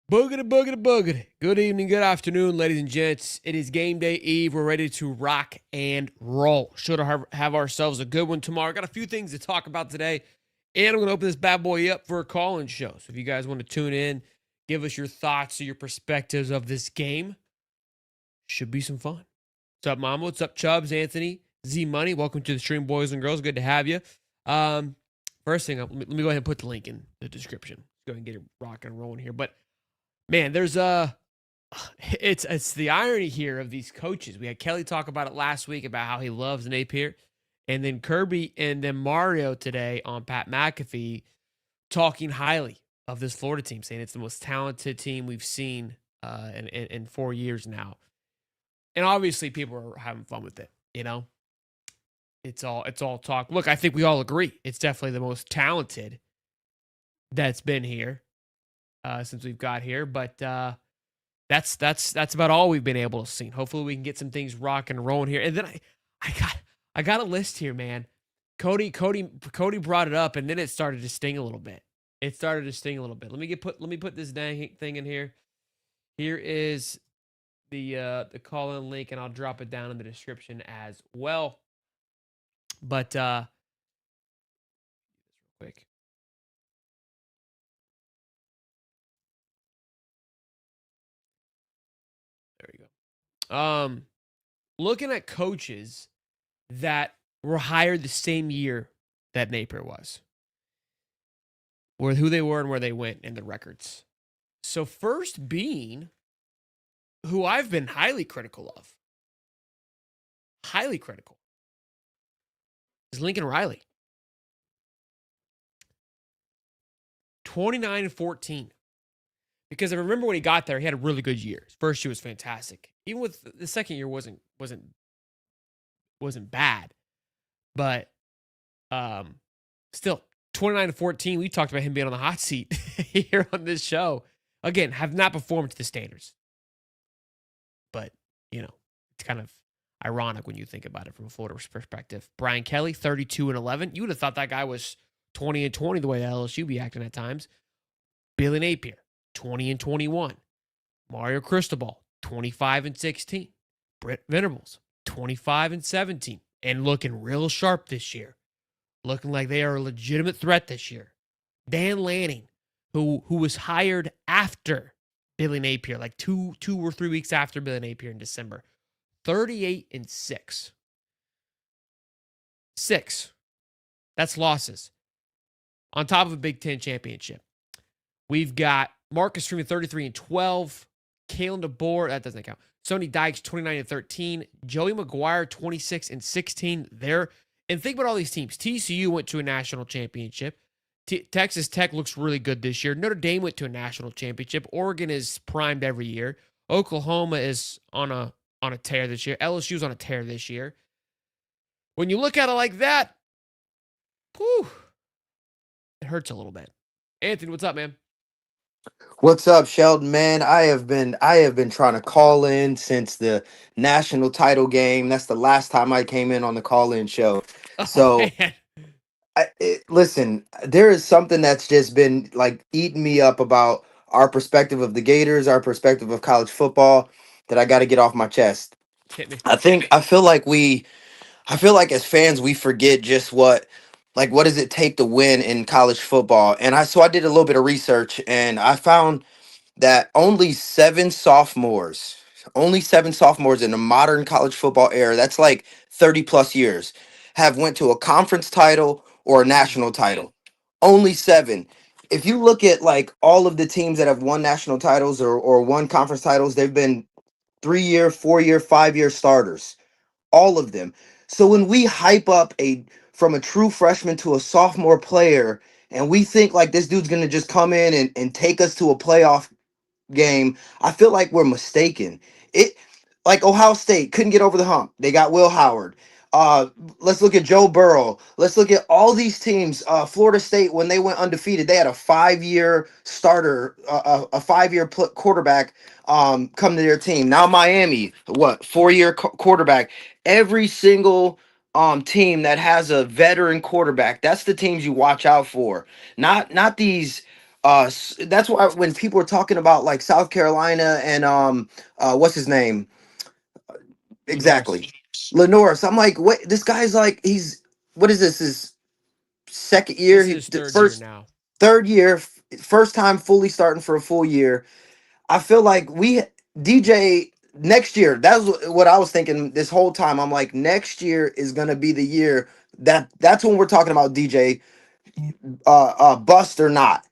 Boogity, boogity, boogity. Good evening, good afternoon, ladies and gents. It is game day eve. We're ready to rock and roll. Should have ourselves a good one tomorrow. Got a few things to talk about today, and I'm going to open this bad boy up for a call-in show. So if you guys want to tune in, give us your thoughts or your perspectives of this game, should be some fun. What's up, Mama? What's up, Chubbs, Anthony, Z Money? Welcome to the stream, boys and girls. Good to have you. First thing, let me go ahead and put the link in the description. Let's go ahead and get it rocking and rolling here. But man, there's it's the irony here of these coaches. We had Kelly talk about it last week about how he loves Napier, and then Kirby and then Mario today on Pat McAfee talking highly of this Florida team, saying it's the most talented team we've seen in 4 years now. And obviously, people are having fun with it. You know, it's all talk. Look, I think we all agree it's definitely the most talented that's been here since we've got here, but that's about all we've been able to see. Hopefully, we can get some things rocking and rolling here. And then I got a list here, man. Cody brought it up, and then it started to sting a little bit. Let me put this dang thing in here. Here is the call-in link, and I'll drop it down in the description as well. But quick. There we go. Looking at coaches that were hired the same year that Napier was, or who they were and where they went in the records. So first being who I've been highly critical of, is Lincoln Riley. 29-14. Because I remember when he got there, he had a really good year. His first year was fantastic. Even with the second year wasn't bad. But still, 29-14, we talked about him being on the hot seat here on this show. Again, have not performed to the standards. But, it's kind of ironic when you think about it from a Florida perspective. Brian Kelly, 32-11. You would have thought that guy was 20-20 the way that LSU be acting at times. Billy Napier, 20-21. Mario Cristobal, 25-16. Brent Venables, 25-17. And looking real sharp this year. Looking like they are a legitimate threat this year. Dan Lanning, who was hired after Billy Napier, like two or 3 weeks after Billy Napier in December. 38-6. 6. That's losses. On top of a Big Ten championship. We've got Marcus Freeman, 33-12. Kalen DeBoer, that doesn't count. Sonny Dykes, 29-13. Joey McGuire, 26-16. And think about all these teams. TCU went to a national championship. Texas Tech looks really good this year. Notre Dame went to a national championship. Oregon is primed every year. Oklahoma is on a tear this year. LSU's on a tear this year. When you look at it like that, whew, it hurts a little bit. Anthony, what's up, man? What's up, Sheldon? Man, I have been trying to call in since the national title game. That's the last time I came in on the call-in show. Oh, So, man. listen, there is something that's just been like eating me up about our perspective of the Gators, our perspective of college football that I got to get off my chest. Hit me. I feel like as fans we forget just what does it take to win in college football. And I did a little bit of research and I found that only seven sophomores in the modern college football era, that's like 30 plus years, have went to a conference title or a national title. Only seven. If you look at like all of the teams that have won national titles or won conference titles, they've been 3-year, 4-year, 5-year starters. All of them. So when we hype up from a true freshman to a sophomore player, and we think like this dude's gonna just come in and take us to a playoff game, I feel like we're mistaken. It like Ohio State couldn't get over the hump. They got Will Howard. Let's look at Joe Burrow. Let's look at all these teams. Florida State, when they went undefeated, they had a 5-year starter, a 5-year quarterback come to their team. Now Miami, what 4-year quarterback? Every single team that has a veteran quarterback, that's the teams you watch out for. Not these That's why when people are talking about like South Carolina and what's his name Lenore's. exactly, Lenoris. I'm like, what? This guy's like, he's what is this? His second year? This He is his the third year first now. third year, first time fully starting for a full year. I feel like we DJ next year. That's what I was thinking this whole time. I'm like, next year is gonna be the year that's when we're talking about DJ, bust or not.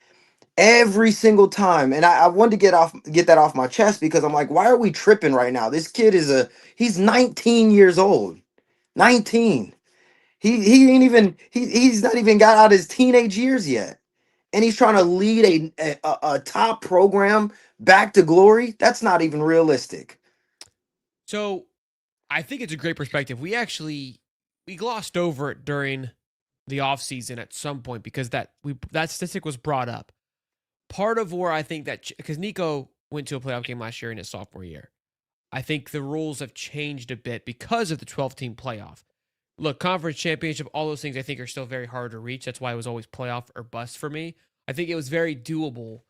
Every single time, and I wanted to get that off my chest because I'm like, why are we tripping right now? This kid he's 19 years old. 19. He ain't even he's not even got out his teenage years yet, and he's trying to So, lead a top program back to glory. That's not even realistic. so I think it's a great perspective. We glossed over it during the offseason at some point because that statistic was brought up. Part of where I think that because Nico went to a playoff game last year in his sophomore year, I think the rules have changed a bit because of the 12-team playoff. Look, conference championship, all those things I think are still very hard to reach. That's why it was always playoff or bust for me. I think it was very doable,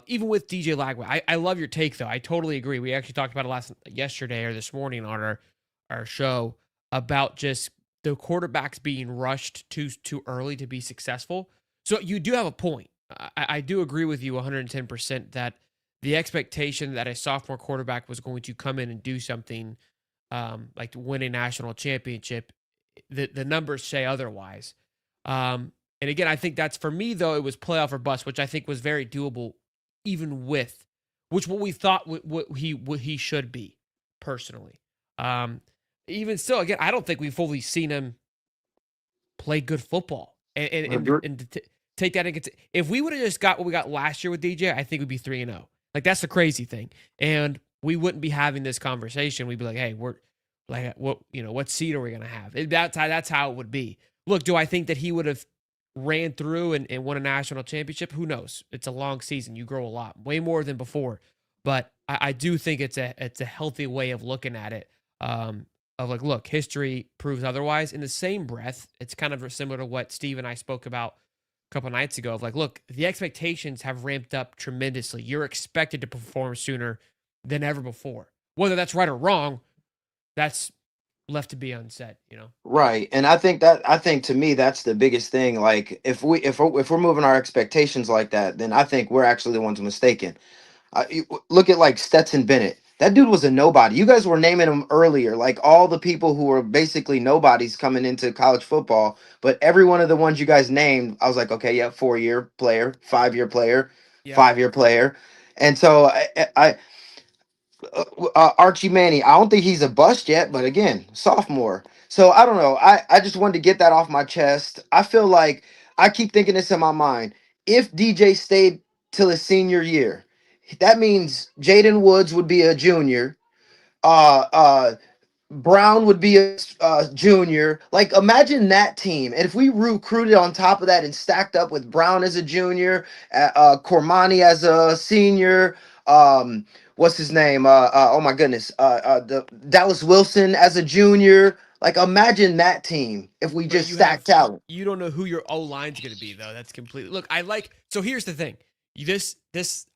even with DJ Lagway. I love your take though. I totally agree. We actually talked about it yesterday or this morning on our show about just the quarterbacks being rushed too early to be successful. So you do have a point. I do agree with you 110% that the expectation that a sophomore quarterback was going to come in and do something like to win a national championship, the numbers say otherwise. And again, I think that's for me though. It was playoff or bust, which I think was very doable, even with which what we thought what he should be personally. Um, Even still, again, I don't think we've fully seen him play good football and take that into if we would have just got what we got last year with DJ, I think we'd be 3-0. Like that's the crazy thing, and we wouldn't be having this conversation. We'd be like, hey, we're like, what seed are we gonna have? That's how it would be. Look, do I think that he would have ran through and won a national championship? Who knows? It's a long season. You grow a lot, way more than before. But I do think it's a healthy way of looking at it. Of like, look, history proves otherwise. In the same breath, it's kind of similar to what Steve and I spoke about a couple nights ago. Of like, look, the expectations have ramped up tremendously. You're expected to perform sooner than ever before. Whether that's right or wrong, that's left to be unsaid. Right. And I think to me that's the biggest thing. Like if we're moving our expectations like that, then I think we're actually the ones mistaken. Look at like Stetson Bennett. That dude was a nobody. You guys were naming him earlier, like all the people who were basically nobodies coming into college football. But every one of the ones you guys named, I was like, okay, yeah, 4-year player, 5-year player, Yep. 5-year player. And so Archie Manning, I don't think he's a bust yet, but again, sophomore. So I don't know. I just wanted to get that off my chest. I feel like I keep thinking this in my mind. If DJ stayed till his senior year, that means Jaden Woods would be a junior. Uh, Brown would be a junior. Like, imagine that team. And if we recruited on top of that and stacked up with Brown as a junior, Cormani as a senior, what's his name? Oh my goodness, the Dallas Wilson as a junior. Like, imagine that team if we But just stacked talent. you don't know who your O line's going to be though. That's completely look. I like so. Here's the thing. This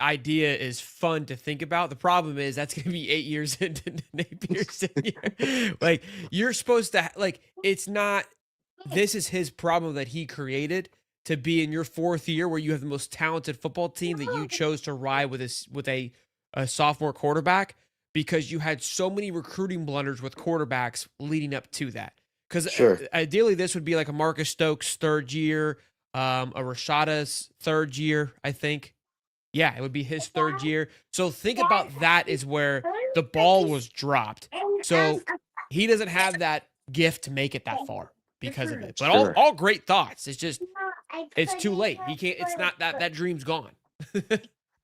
idea is fun to think about. The problem is that's going to be 8 years into Napier's tenure. Like you're supposed to like it's not. This is his problem that he created to be in your fourth year where you have the most talented football team that you chose to ride with a sophomore quarterback because you had so many recruiting blunders with quarterbacks leading up to that. Because Sure, ideally, this would be like a Marcus Stokes third year, a Rashada's third year, I think. Yeah, it would be his third year. So think about that is where the ball was dropped. So he doesn't have that gift to make it that far because of it. But sure. all great thoughts. It's just it's too late. He can't. It's not that dream's gone.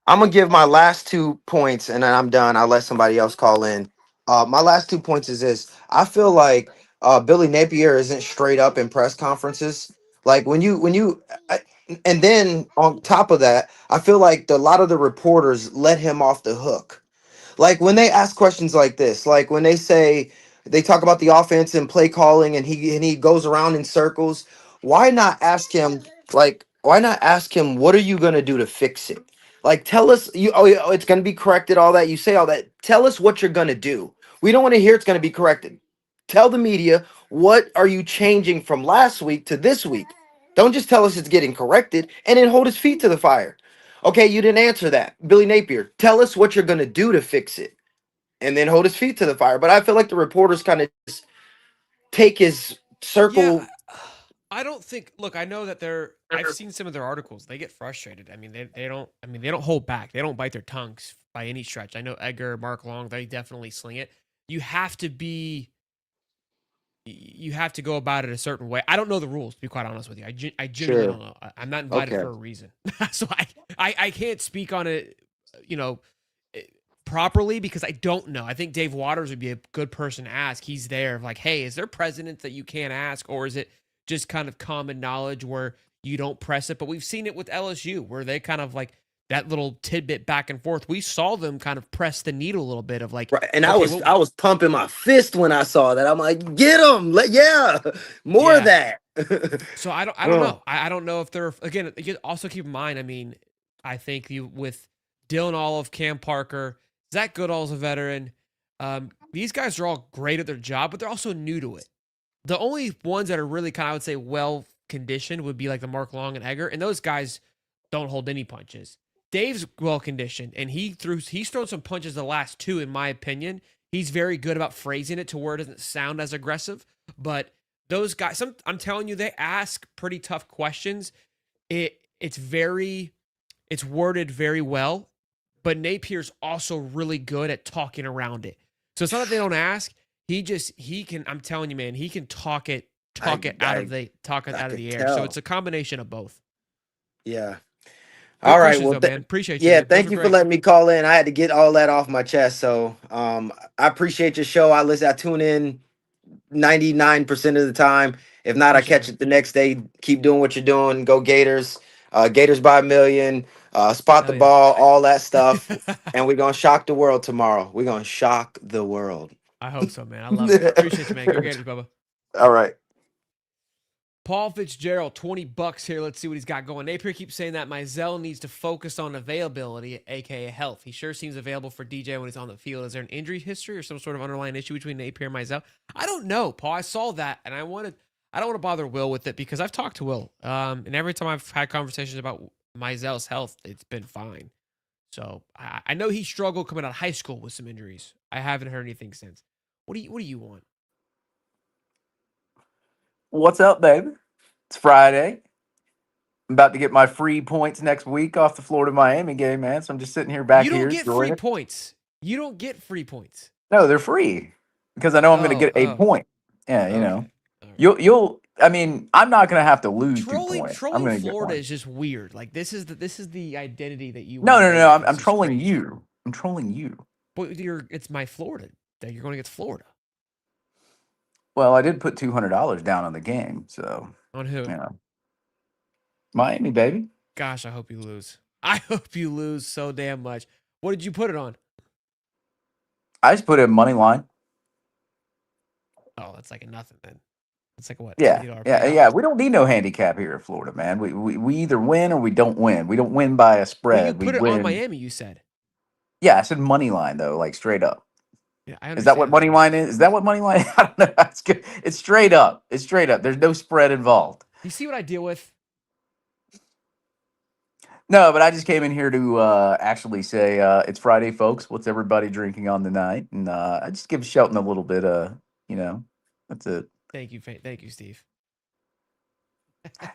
I'm gonna give my last 2 points and then I'm done. I'll let somebody else call in. My last 2 points is this. I feel like Billy Napier isn't straight up in press conferences. Like and then on top of that, I feel like a lot of the reporters let him off the hook. Like when they ask questions like this, like when they talk about the offense and play calling and he goes around in circles, why not ask him like why not ask him, what are you gonna do to fix it? Like, tell us you. Oh, yeah, oh, it's gonna be corrected. All that you say, all that. Tell us what you're gonna do. We don't want to hear it's gonna be corrected. Tell the media, what are you changing from last week to this week. Don't just tell us it's getting corrected and then hold his feet to the fire. Okay, you didn't answer that, Billy Napier. Tell us what you're gonna do to fix it, and then hold his feet to the fire. But I feel like the reporters kind of take his Yeah, circle. I don't think. Look, I know that they're. I've seen some of their articles. They get frustrated. I mean, they don't. I mean, they don't hold back. They don't bite their tongues by any stretch. I know Edgar, Mark Long. They definitely sling it. You have to be. You have to go about it a certain way. I don't know the rules, to be quite honest with you. I genuinely Sure. don't know. I'm not invited Okay. for a reason, so I can't speak on it. You know, eh, properly because I don't know. I think Dave Waters would be a good person to ask. He's there, like, hey, is there precedents that you can't ask, or is it just kind of common knowledge where you don't press it? But we've seen it with LSU where they kind of like that little tidbit back and forth. We saw them kind of press the needle a little bit of like, Right. And I okay, was well, I was pumping my fist when I saw that. I'm like, get him. Yeah. More of yeah. that. So I don't Oh, know. I don't know if they're again. You also keep in mind. I mean, I think you with Dylan Olive, Cam Parker, Zach Goodall's a veteran. These guys are all great at their job, but they're also new to it. The only ones that are really kind of, I would say, well conditioned would be like the Mark Long and Egger, and those guys don't hold any punches. Dave's well conditioned, and he's thrown some punches the last two, in my opinion. He's very good about phrasing it to where it doesn't sound as aggressive. But those guys, I'm telling you, they ask pretty tough questions. It's worded very well, but Napier's also really good at talking around it. So it's not that they don't ask. He can. I'm telling you, man, he can I I talk it I out of could the air. So it's tell. a combination of both. Yeah. Good All right. questions Well, though, man. Appreciate you, yeah, man. Those thank were you for great. letting me call in. I had to get all that off my chest. So I appreciate your show. I tune in 99% of the time. If not, I Appreciate it, catch man. it the next day. Keep doing what you're doing. Go Gators. Gators by a million. Spot the Hell yeah. ball, all that stuff. And we're gonna shock the world tomorrow. We're gonna shock the world. I hope so, man. I love it. Appreciate you, man. Go Gators, Bubba. All right. Paul Fitzgerald, $20 here. Let's see what he's got going. Napier keeps saying that Mizell needs to focus on availability, aka health. He sure seems available for DJ when he's on the field. Is there an injury history or some sort of underlying issue between Napier and Mizell? I don't know, Paul. I saw that, and I don't want to bother Will with it because I've talked to Will, and every time I've had conversations about Mizell's health, it's been fine. So I know he struggled coming out of high school with some injuries. I haven't heard anything since. What do you want? What's up, baby? It's Friday. I'm about to get my free points next week off the Florida Miami game, man. So I'm just sitting here You back don't here get free enjoying it. points. You don't get free points. No, they're free because I know I'm going to Oh, get a oh, point. Yeah, okay. All right. you'll. I mean, I'm not going to have to lose two Trolling points. I'm trolling going to get Florida one. is just weird. Like this is the identity that you No, want to no, go no. with. I'm It's just trolling strange. you. I'm trolling you. But it's my Florida that you're going against Florida. Well, I did put $200 down on the game, so On who? you know, Miami, baby. Gosh, I hope you lose. I hope you lose so damn much. What did you put it on? I just put in money line. Oh, that's like a nothing then. It's like a what, Yeah, $50 yeah, payout? yeah. We don't need no handicap here in Florida, man. We either win or we don't win. We don't win by a But you spread. We put it on win. Miami, you said. Yeah, I said money line though, like straight up. Yeah, I Is that what understand money money line. line is? Is that what money line? I don't know. It's good. It's straight up. It's straight up. There's no spread involved. You see what I deal with? No, but I just came in here to actually say it's Friday, folks. What's everybody drinking on the night? And I just give Shelton a little bit. You know, that's it. Thank you, Steve.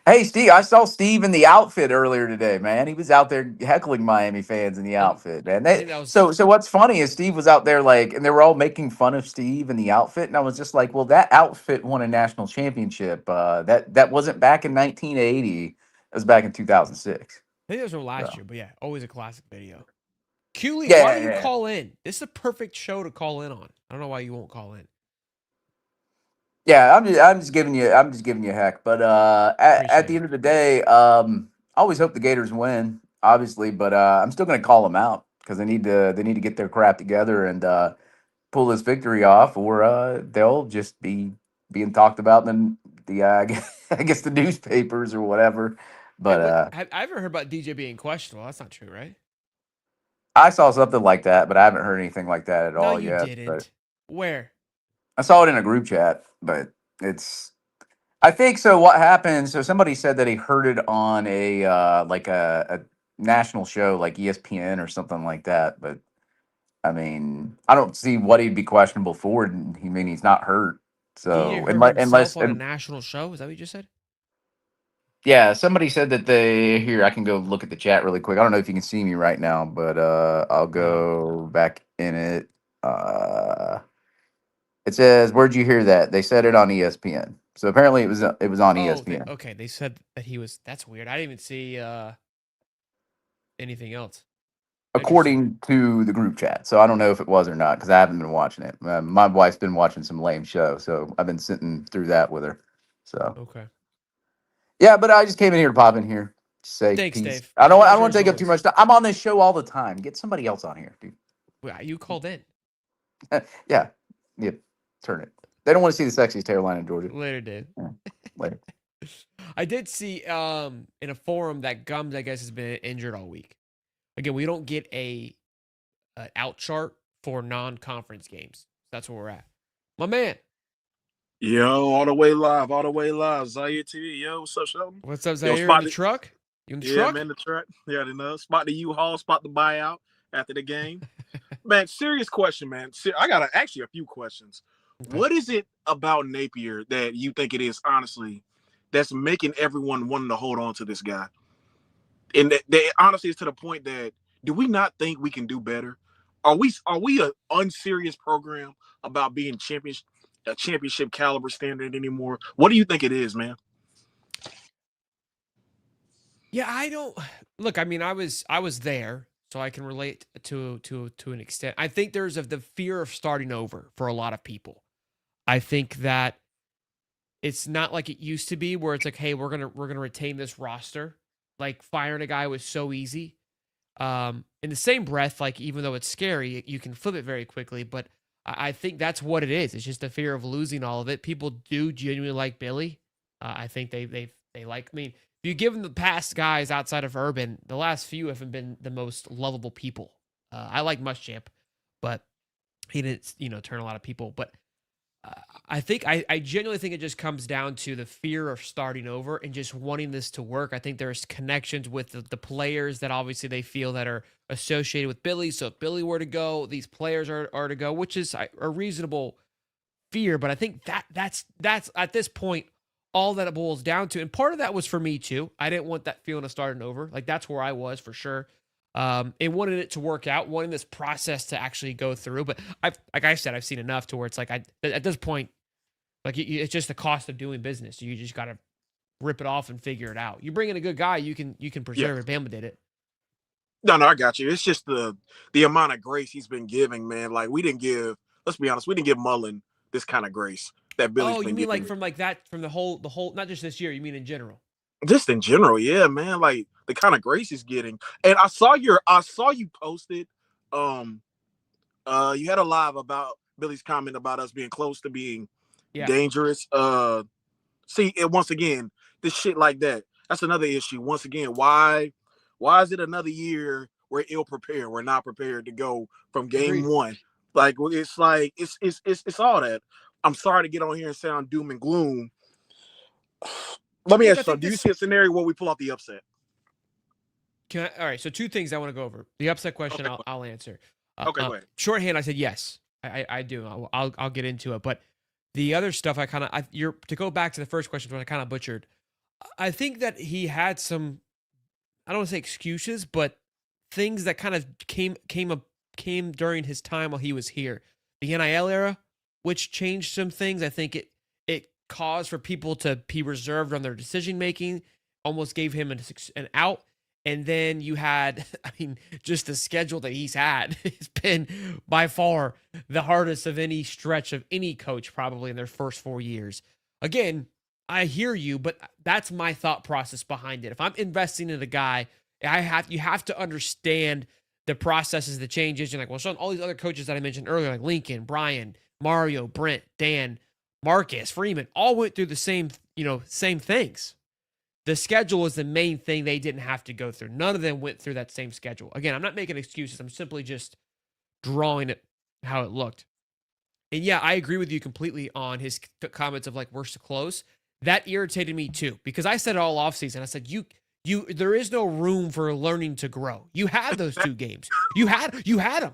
Hey, Steve, I saw Steve in the outfit earlier today, man. He was out there heckling Miami fans in the Um, outfit, man. I think that was So what's funny is Steve was out there like, and they were all making fun of Steve in the outfit, and I was just like, well, that outfit won a national championship. That wasn't back in 1980. It was back in 2006. I think that was from So last year, but yeah, always a classic video. Cooley, why yeah, don't you yeah. call in? This is a perfect show to call in on. I don't know why you won't call in. Yeah, I'm just giving you heck. But at Appreciate the it. end of the day, I always hope the Gators win, obviously, but I'm still going to call them out because they need to get their crap together and pull this victory off, or they'll just be being talked about in the I guess the newspapers or whatever. Wait, But what? I haven't heard about DJ being questionable. That's not true, right? I saw something like that, but I haven't heard anything like that at No, all you yet. But didn't. Where? I saw it in a group chat, but it's I think so. What happened? So somebody said that he heard it on a national show like ESPN or something like that. But I mean, I don't see what he'd be questionable for. And he mean he's not hurt. DJ So heard himself on a and national show. Is that what you just said? yeah, somebody said that they here. I can go look at the chat really quick. I don't know if you can see me right now, but I'll No. go back in it. Uh, it says, "Where'd you hear that?" They said it on ESPN. So apparently it was on Oh, ESPN. okay. They said that he was. That's weird. I didn't even see anything else. Interesting. According to the group chat. So I don't know if it was or not because I haven't been watching it. My wife's been watching some lame show, so I've been sitting through that with her. So Okay. yeah, but I just came in here to pop in here to say Thanks, peace. Dave. I don't Pleasure want as to take up too always. much time. I'm on this show all the time. Get somebody else on here, dude. Well, you called in. Yeah, yeah. Turn it. They don't want to see the sexiest hairline in Georgia. Later, Dave. Yeah, later. I did see in a forum that Gums, I guess, has been injured all week. Again, we don't get a an out chart for non-conference games. That's where we're at. My man. Yo, all the way live. Zaire TV. Yo, what's up, Sheldon? What's up, Yo, Zaire? In spot the the, truck? You in the yeah, truck? man, the truck. Yeah, the spot the U-Haul, spot the buyout after the game. Man, serious question, man. I got actually a few questions. Okay. What is it about Napier that you think it is, honestly, that's making everyone wanting to hold on to this guy? And that honestly is to the point that do we not think we can do better? Are we an unserious program about being a championship caliber standard anymore? What do you think it is, man? Yeah, I don't look. I mean, I was there, so I can relate to an extent. I think there's the fear of starting over for a lot of people. I think that it's not like it used to be, where it's like, hey, we're gonna retain this roster. Like firing a guy was so easy. In the same breath, like even though it's scary, you can flip it very quickly. But I think that's what it is. It's just the fear of losing all of it. People do genuinely like Billy. I think they like. I mean, if you give them the past guys outside of Urban, the last few haven't been the most lovable people. I like Muschamp, but he didn't, turn a lot of people. But uh, I genuinely think it just comes down to the fear of starting over and just wanting this to work. I think there's connections with the players that obviously they feel that are associated with Billy. So if Billy were to go, these players are to go, which is a reasonable fear. But I think that's at this point all that it boils down to. And part of that was for me too. I didn't want that feeling of starting over. Like that's where I was for sure. And wanted it to work out, wanting this process to actually go through. But like I said, I've seen enough to where it's like at this point, like it's just the cost of doing business. You just got to rip it off and figure it out. You bring in a good guy, you can Yeah. preserve it. Bama did it. No, I got you. It's just the amount of grace he's been giving, man. Like let's be honest, we didn't give Mullen this kind of grace that Billy's Oh, you been mean giving. like from like that from the whole not just this year. You mean in general? Just in general, yeah, man. Like the kind of grace he's getting. And I saw you posted, you had a live about Billy's comment about us being close to being Yeah. dangerous. See, and once again, this shit like that. That's another issue. Once again, why is it another year we're ill prepared? We're not prepared to go from game Agreed. one. Like it's all that. I'm sorry to get on here and sound doom and gloom. Let me Look, ask I you something. think Do you this. see a scenario where we pull out the upset? All right, so two things I want to go over. The upset question Okay. I'll answer. Okay, go ahead. Shorthand, I said yes. I do. I'll get into it. But the other stuff, you're to go back to the first question, what I kind of butchered. I think that he had some, I don't want to say excuses, but things that kind of came during his time while he was here. The NIL era, which changed some things. I think it caused for people to be reserved on their decision making. Almost gave him an out. And then you had, I mean, just the schedule that he's had. It's been by far the hardest of any stretch of any coach, probably in their first 4 years. Again, I hear you, but that's my thought process behind it. If I'm investing in a guy, you have to understand the processes, the changes. You're like, well, Sean, all these other coaches that I mentioned earlier, like Lincoln, Brian, Mario, Brent, Dan, Marcus, Freeman, all went through the same things. The schedule was the main thing they didn't have to go through. None of them went through that same schedule. Again, I'm not making excuses. I'm simply just drawing it how it looked. And yeah, I agree with you completely on his comments of like, we're so close. That irritated me too, because I said it all offseason. I said, there is no room for learning to grow. You had those 2 games. You had them.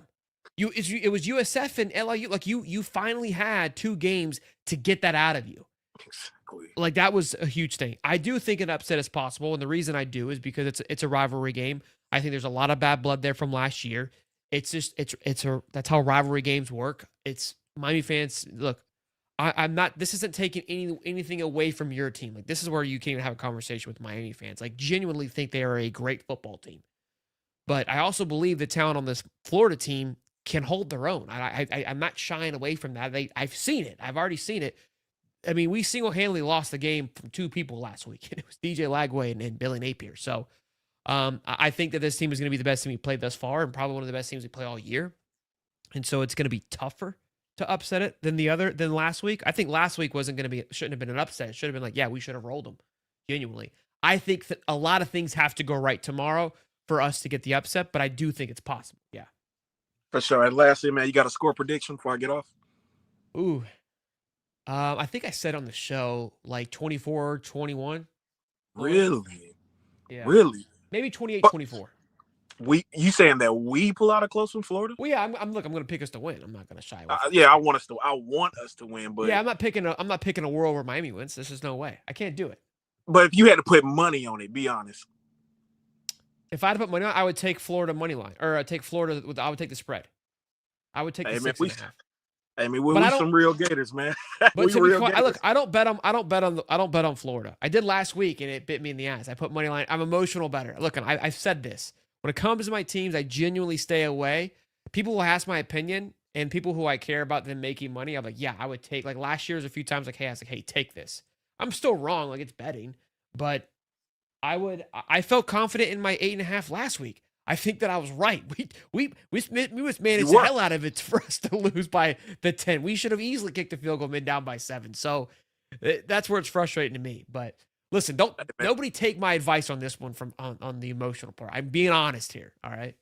It was USF and LIU. Like you finally had 2 games to get that out of you. Exactly. Like that was a huge thing. I do think an upset is possible, and the reason I do is because it's a rivalry game. I think there's a lot of bad blood there from last year. It's just that's how rivalry games work. It's Miami fans. Look, I'm not. This isn't taking anything away from your team. Like this is where you can't even have a conversation with Miami fans. Like genuinely think they are a great football team, but I also believe the talent on this Florida team can hold their own. I'm not shying away from that. I've seen it. I've already seen it. I mean, we single-handedly lost the game from 2 people last week. It was DJ Lagway and Billy Napier. So I think that this team is going to be the best team we played thus far and probably one of the best teams we play all year. And so it's going to be tougher to upset it than last week. I think last week shouldn't have been an upset. It should have been like, yeah, we should have rolled them. Genuinely. I think that a lot of things have to go right tomorrow for us to get the upset, but I do think it's possible. Yeah. For sure. And lastly, man, you got a score prediction before I get off? Ooh. I think I said on the show like 24-21. Really? Yeah. Really? Maybe 28-24. You saying that we pull out a close from Florida? Well, yeah, I'm going to pick us to win. I'm not going to shy away. Yeah, I want us to win, but yeah, I'm not picking a world where Miami wins. There's just no way. I can't do it. But if you had to put money on it, be honest. If I had to put money on, I would take Florida money line, or I would take the spread. I would take the 6.5. I mean, we're some real Gators, man. But to be quite, look, I don't bet on Florida. I did last week, and it bit me in the ass. I put money line. I'm emotional better. Look, I've said this. When it comes to my teams, I genuinely stay away. People will ask my opinion, and people who I care about them making money, I'm like, yeah, I would take. Like last year's a few times, like, hey, take this. I'm still wrong, like it's betting, but I felt confident in my 8.5 last week. I think that I was right. We managed the hell out of it for us to lose by the 10. We should have easily kicked the field goal, been down by 7. So that's where it's frustrating to me. But listen, nobody take my advice on this one on the emotional part. I'm being honest here. All right.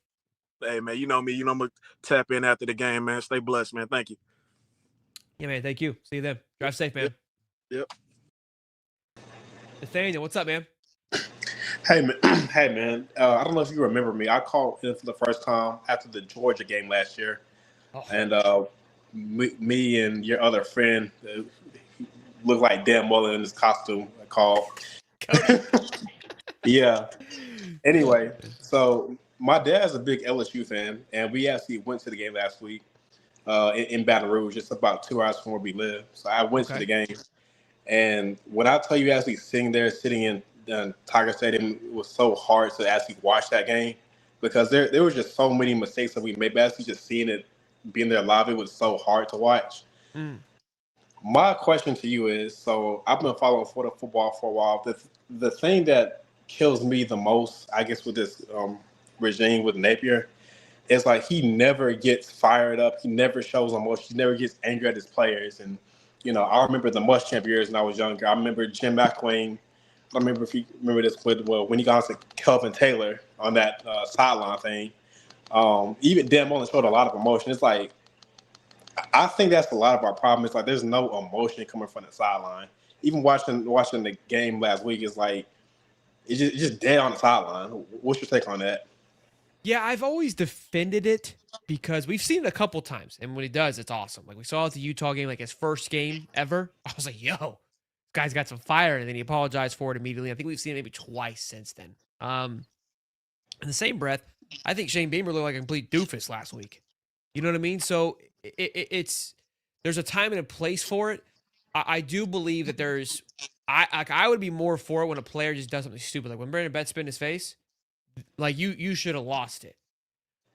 Hey man, you know me. You know I'm gonna tap in after the game, man. Stay blessed, man. Thank you. Yeah, man. Thank you. See you then. Drive safe, man. Yep. Nathaniel, what's up, man? Hey man. I don't know if you remember me. I called in for the first time after the Georgia game last year, and me and your other friend looked like Dan Mullen in his costume. I called. Yeah. Anyway, so my dad's a big LSU fan, and we actually went to the game last week in Baton Rouge. It's about 2 hours from where we live. So I went to the game, and when I tell you, actually sitting in Tiger Stadium, it was so hard to actually watch that game because there was just so many mistakes that we made. But actually just seeing it, being there live, it was so hard to watch. My question to you is, so I've been following Florida football for a while. The thing that kills me the most, I guess, with this regime with Napier, is like he never gets fired up. He never shows emotion. He never gets angry at his players. And, you know, I remember the Muschamp years when I was younger. I remember Jim McElwain. I don't remember if you remember this, but when he got to Kelvin Taylor on that sideline thing, even Dan Mullen showed a lot of emotion. It's like, I think that's a lot of our problem. It's like there's no emotion coming from the sideline. Even watching the game last week, it's like it's just dead on the sideline. What's your take on that? Yeah, I've always defended it because we've seen it a couple times, and when he does, it's awesome. Like we saw at the Utah game, like his first game ever. I was like, yo. Guy's got some fire, and then he apologized for it immediately. I think we've seen it maybe twice since then. In the same breath, I think Shane Beamer looked like a complete doofus last week. You know what I mean? So there's a time and a place for it. I do believe that I would be more for it when a player just does something stupid. Like when Brandon Betts spit in his face, like you should have lost it.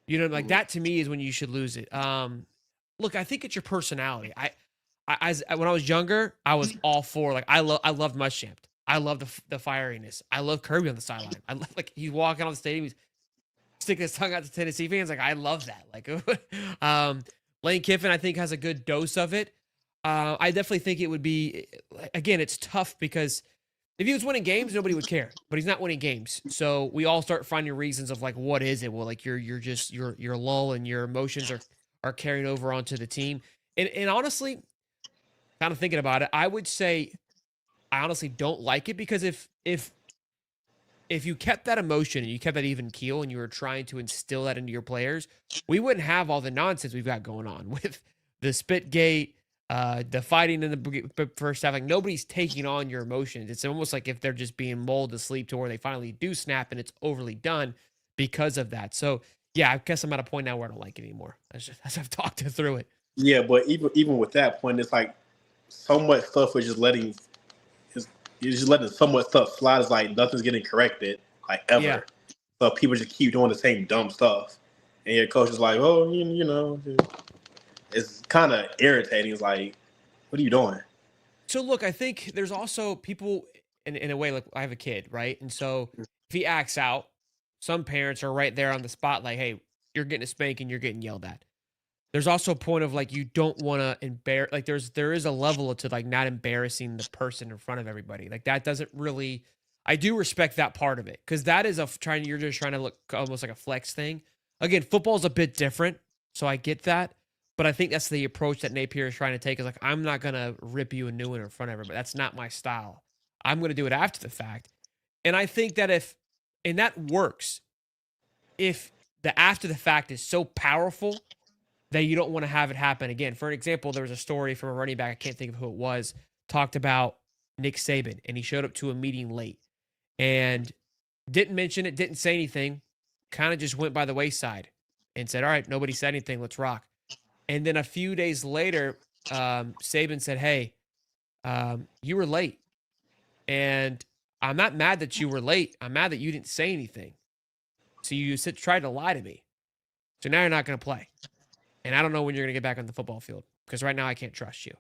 You know, like that to me is when you should lose it. Look, I think it's your personality. When I was younger, I was all for I loved Muschamp. I love the fieriness. I love Kirby on the sideline. I love he's walking on the stadium, he's sticking his tongue out to Tennessee fans. Like I love that. Lane Kiffin, I think has a good dose of it. I definitely think it would be again. It's tough because If he was winning games, nobody would care. But he's not winning games, so we all start finding reasons of like, what is it? Well, like you're just your lull and your emotions are carrying over onto the team. And honestly, kind of thinking about it, I would say I honestly don't like it because if you kept that emotion and you kept that even keel and you were trying to instill that into your players, we wouldn't have all the nonsense we've got going on with the spit gate, the fighting in the first half. Like nobody's taking on your emotions. It's almost like if they're just being lulled to sleep to where they finally do snap and it's overly done because of that. So yeah, I guess I'm at a point now where I don't like it anymore. As I've talked through it. Yeah, but even with that point, it's like so much stuff was just letting. You're just letting so much stuff slide. It's like nothing's getting corrected, like ever. Yeah. So people just keep doing the same dumb stuff, and your coach is like, "Oh, you know," it's kind of irritating. It's like, what are you doing? So look, I think there's also people in a way, like I have a kid, right? And so if he acts out, some parents are right there on the spot, like, hey, you're getting a spanking, you're getting yelled at. There's also a point of like you don't want to embarrass, like there is a level to like not embarrassing the person in front of everybody. Like that doesn't really, I do respect that part of it because that is you're just trying to look almost like a flex thing. Again, football's a bit different, so I get that. But I think that's the approach that Napier is trying to take is like, I'm not going to rip you a new one in front of everybody. That's not my style. I'm going to do it after the fact. And I think that and that works, if the after the fact is so powerful that you don't want to have it happen again. For an example, there was a story from a running back, I can't think of who it was, talked about Nick Saban, and he showed up to a meeting late and didn't mention it, didn't say anything, kind of just went by the wayside and said, all right, nobody said anything, let's rock. And then a few days later, Saban said, hey, you were late. And I'm not mad that you were late. I'm mad that you didn't say anything. So you tried to lie to me. So now you're not going to play. And I don't know when you're going to get back on the football field because right now I can't trust you.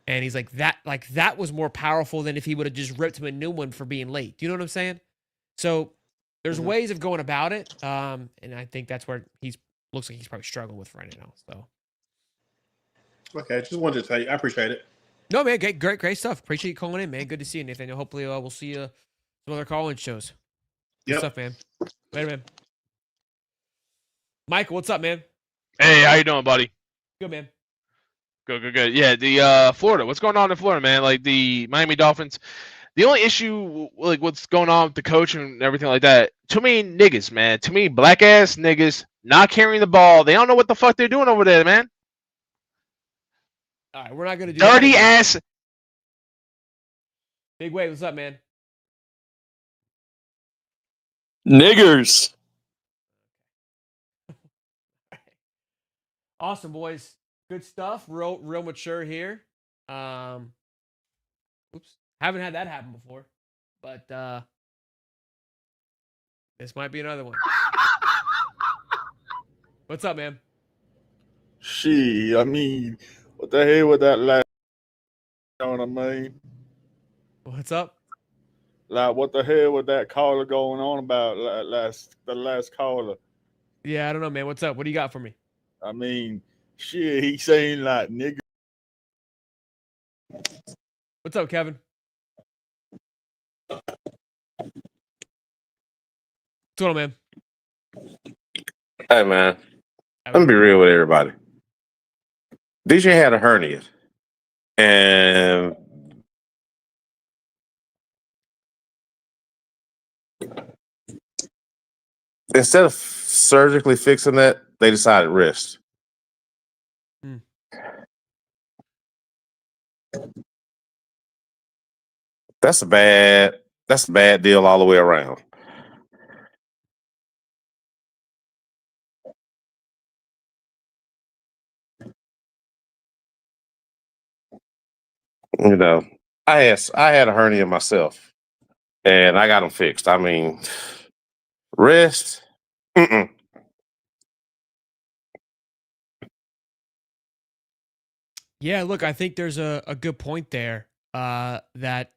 And he's like, that was more powerful than if he would have just ripped him a new one for being late. Do you know what I'm saying? So there's ways of going about it. And I think that's where looks like he's probably struggling with right now. So. Okay, just wanted to tell you, I appreciate it. No, man, great stuff. Appreciate you calling in, man. Good to see you, Nathaniel. Hopefully, we'll see you some other call-in shows. Good stuff, man. Later, man. Michael, what's up, man? Hey, how you doing, buddy? Good, man. Good. Yeah, the Florida. What's going on in Florida, man? Like the Miami Dolphins. The only issue, like what's going on with the coach and everything like that. Too many niggas, man. Too many black ass niggas not carrying the ball. They don't know what the fuck they're doing over there, man. All right, we're not gonna do dirty that. Ass. Big Wave, what's up, man? Niggers. Awesome, boys. Good stuff. Real mature here. Oops. Haven't had that happen before. But this might be another one. What's up, man? Shit, I mean, what the hell with that last? You know what I mean? What's up? Like, what the hell with that caller going on about the last caller? Yeah, I don't know, man. What's up? What do you got for me? I mean, shit, he's saying like nigga. What's up, Kevin? What's going on, man? Hey, man. Let me be real with everybody. DJ had a hernia. And instead of surgically fixing that, they decided wrist. That's a bad deal all the way around. You know, I had a hernia myself, and I got them fixed. I mean, wrist, Yeah, look, I think there's a good point there. That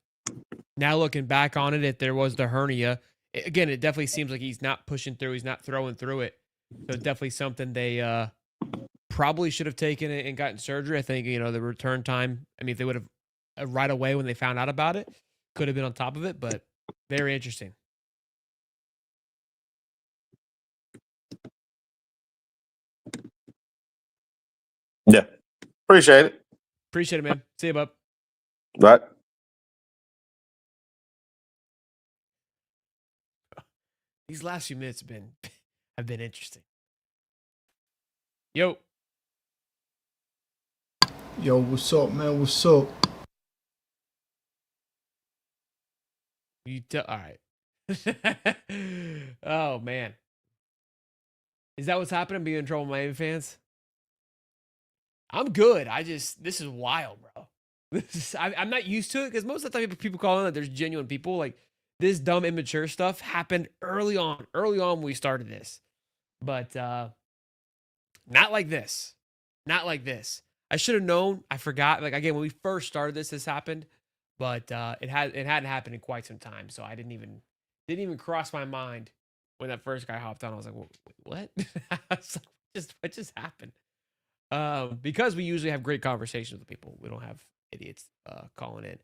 now looking back on it, if there was the hernia, again, it definitely seems like he's not pushing through, he's not throwing through it. So definitely something they probably should have taken it and gotten surgery. I think, the return time, I mean, if they would have right away when they found out about it, could have been on top of it, but very interesting. Yeah. Appreciate it. Appreciate it, man. See you, bub. Right. These last few minutes have been interesting. Yo. Yo, what's up, man? What's up? All right. Oh man. Is that what's happening? Being in trouble with Miami fans? I'm good. This is wild, bro. I'm not used to it because most of the time people call in that there's genuine people. Like this dumb immature stuff happened early on when we started this. But not like this. Not like this. I should have known. I forgot. Like again, when we first started this happened, but it hadn't happened in quite some time. So I didn't even cross my mind when that first guy hopped on. I was like, what? I was like, what just happened? Because we usually have great conversations with people. We don't have idiots calling in.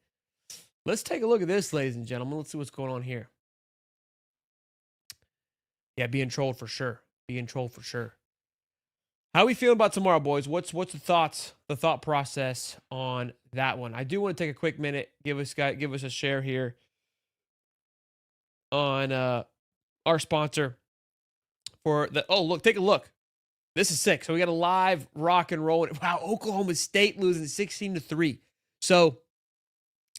Let's take a look at this, ladies and gentlemen. Let's see what's going on here. Yeah, being trolled for sure. How are we feeling about tomorrow, boys? What's the thought process on that one? I do want to take a quick minute, give us a share here on our sponsor for the look, take a look. This is sick. So we got a live rock and roll. Wow, Oklahoma State losing 16-3. So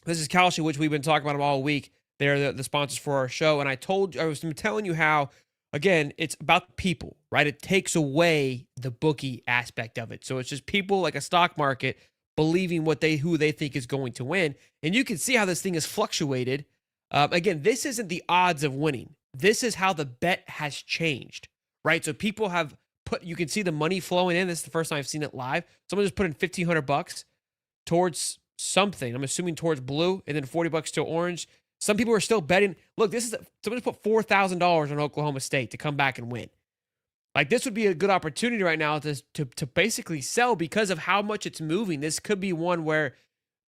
this is Kalshi, which we've been talking about them all week. They're the sponsors for our show. And I was telling you how, again, it's about the people, right? It takes away the bookie aspect of it. So it's just people like a stock market believing who they think is going to win. And you can see how this thing has fluctuated. Again, this isn't the odds of winning. This is how the bet has changed, right? So people have you can see the money flowing in. This is the first time I've seen it live. Someone just put in $1,500 towards something. I'm assuming towards blue, and then $40 to orange. Some people are still betting. Look, someone just put $4,000 on Oklahoma State to come back and win. Like this would be a good opportunity right now to basically sell because of how much it's moving. This could be one where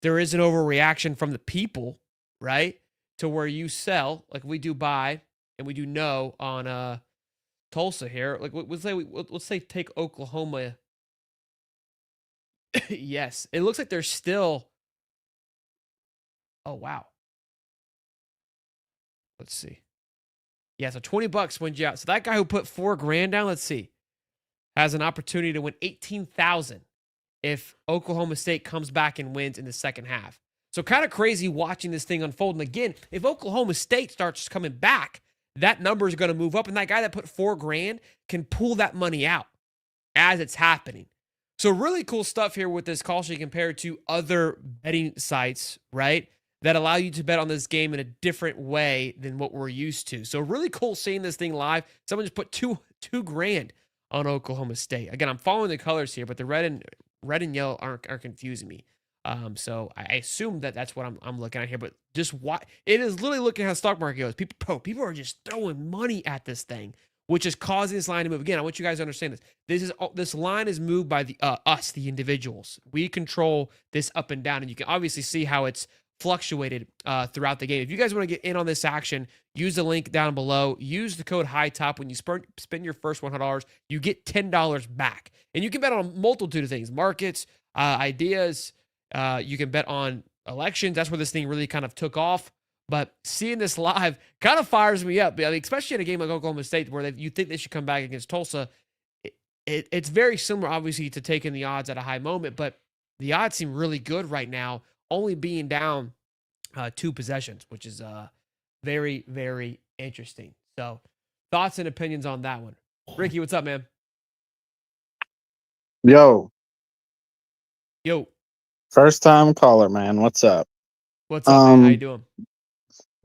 there is an overreaction from the people, right? To where you sell, like we do buy and we do no on Tulsa here. Like let's say take Oklahoma. Yes, it looks like there's still. Oh wow. Let's see. Yeah, so $20 wins you out. So that guy who put $4,000 down, let's see, has an opportunity to win $18,000 if Oklahoma State comes back and wins in the second half. So kind of crazy watching this thing unfold. And again, if Oklahoma State starts coming back, that number is going to move up. And that guy that put $4,000 can pull that money out as it's happening. So really cool stuff here with this call sheet compared to other betting sites, right? That allow you to bet on this game in a different way than what we're used to. So really cool seeing this thing live. Someone just put $2,000 on Oklahoma State. Again, I'm following the colors here, but the red and yellow aren't confusing me. So I assume that's what I'm looking at here. But just it is literally looking at how the stock market goes. People are just throwing money at this thing, which is causing this line to move. Again, I want you guys to understand this. This line is moved by the individuals. We control this up and down, and you can obviously see how it's fluctuated throughout the game. If you guys want to get in on this action, use the link down below. Use the code HIGHTOP. When you spend your first $100, you get $10 back. And you can bet on a multitude of things, markets, ideas. You can bet on elections. That's where this thing really kind of took off. But seeing this live kind of fires me up, especially in a game like Oklahoma State where you think they should come back against Tulsa. It's very similar, obviously, to taking the odds at a high moment, but the odds seem really good right now, only being down 2 possessions, which is very, very interesting. So thoughts and opinions on that one. Ricky, what's up, man? Yo. First time caller, man. What's up? What's up, man? How you doing?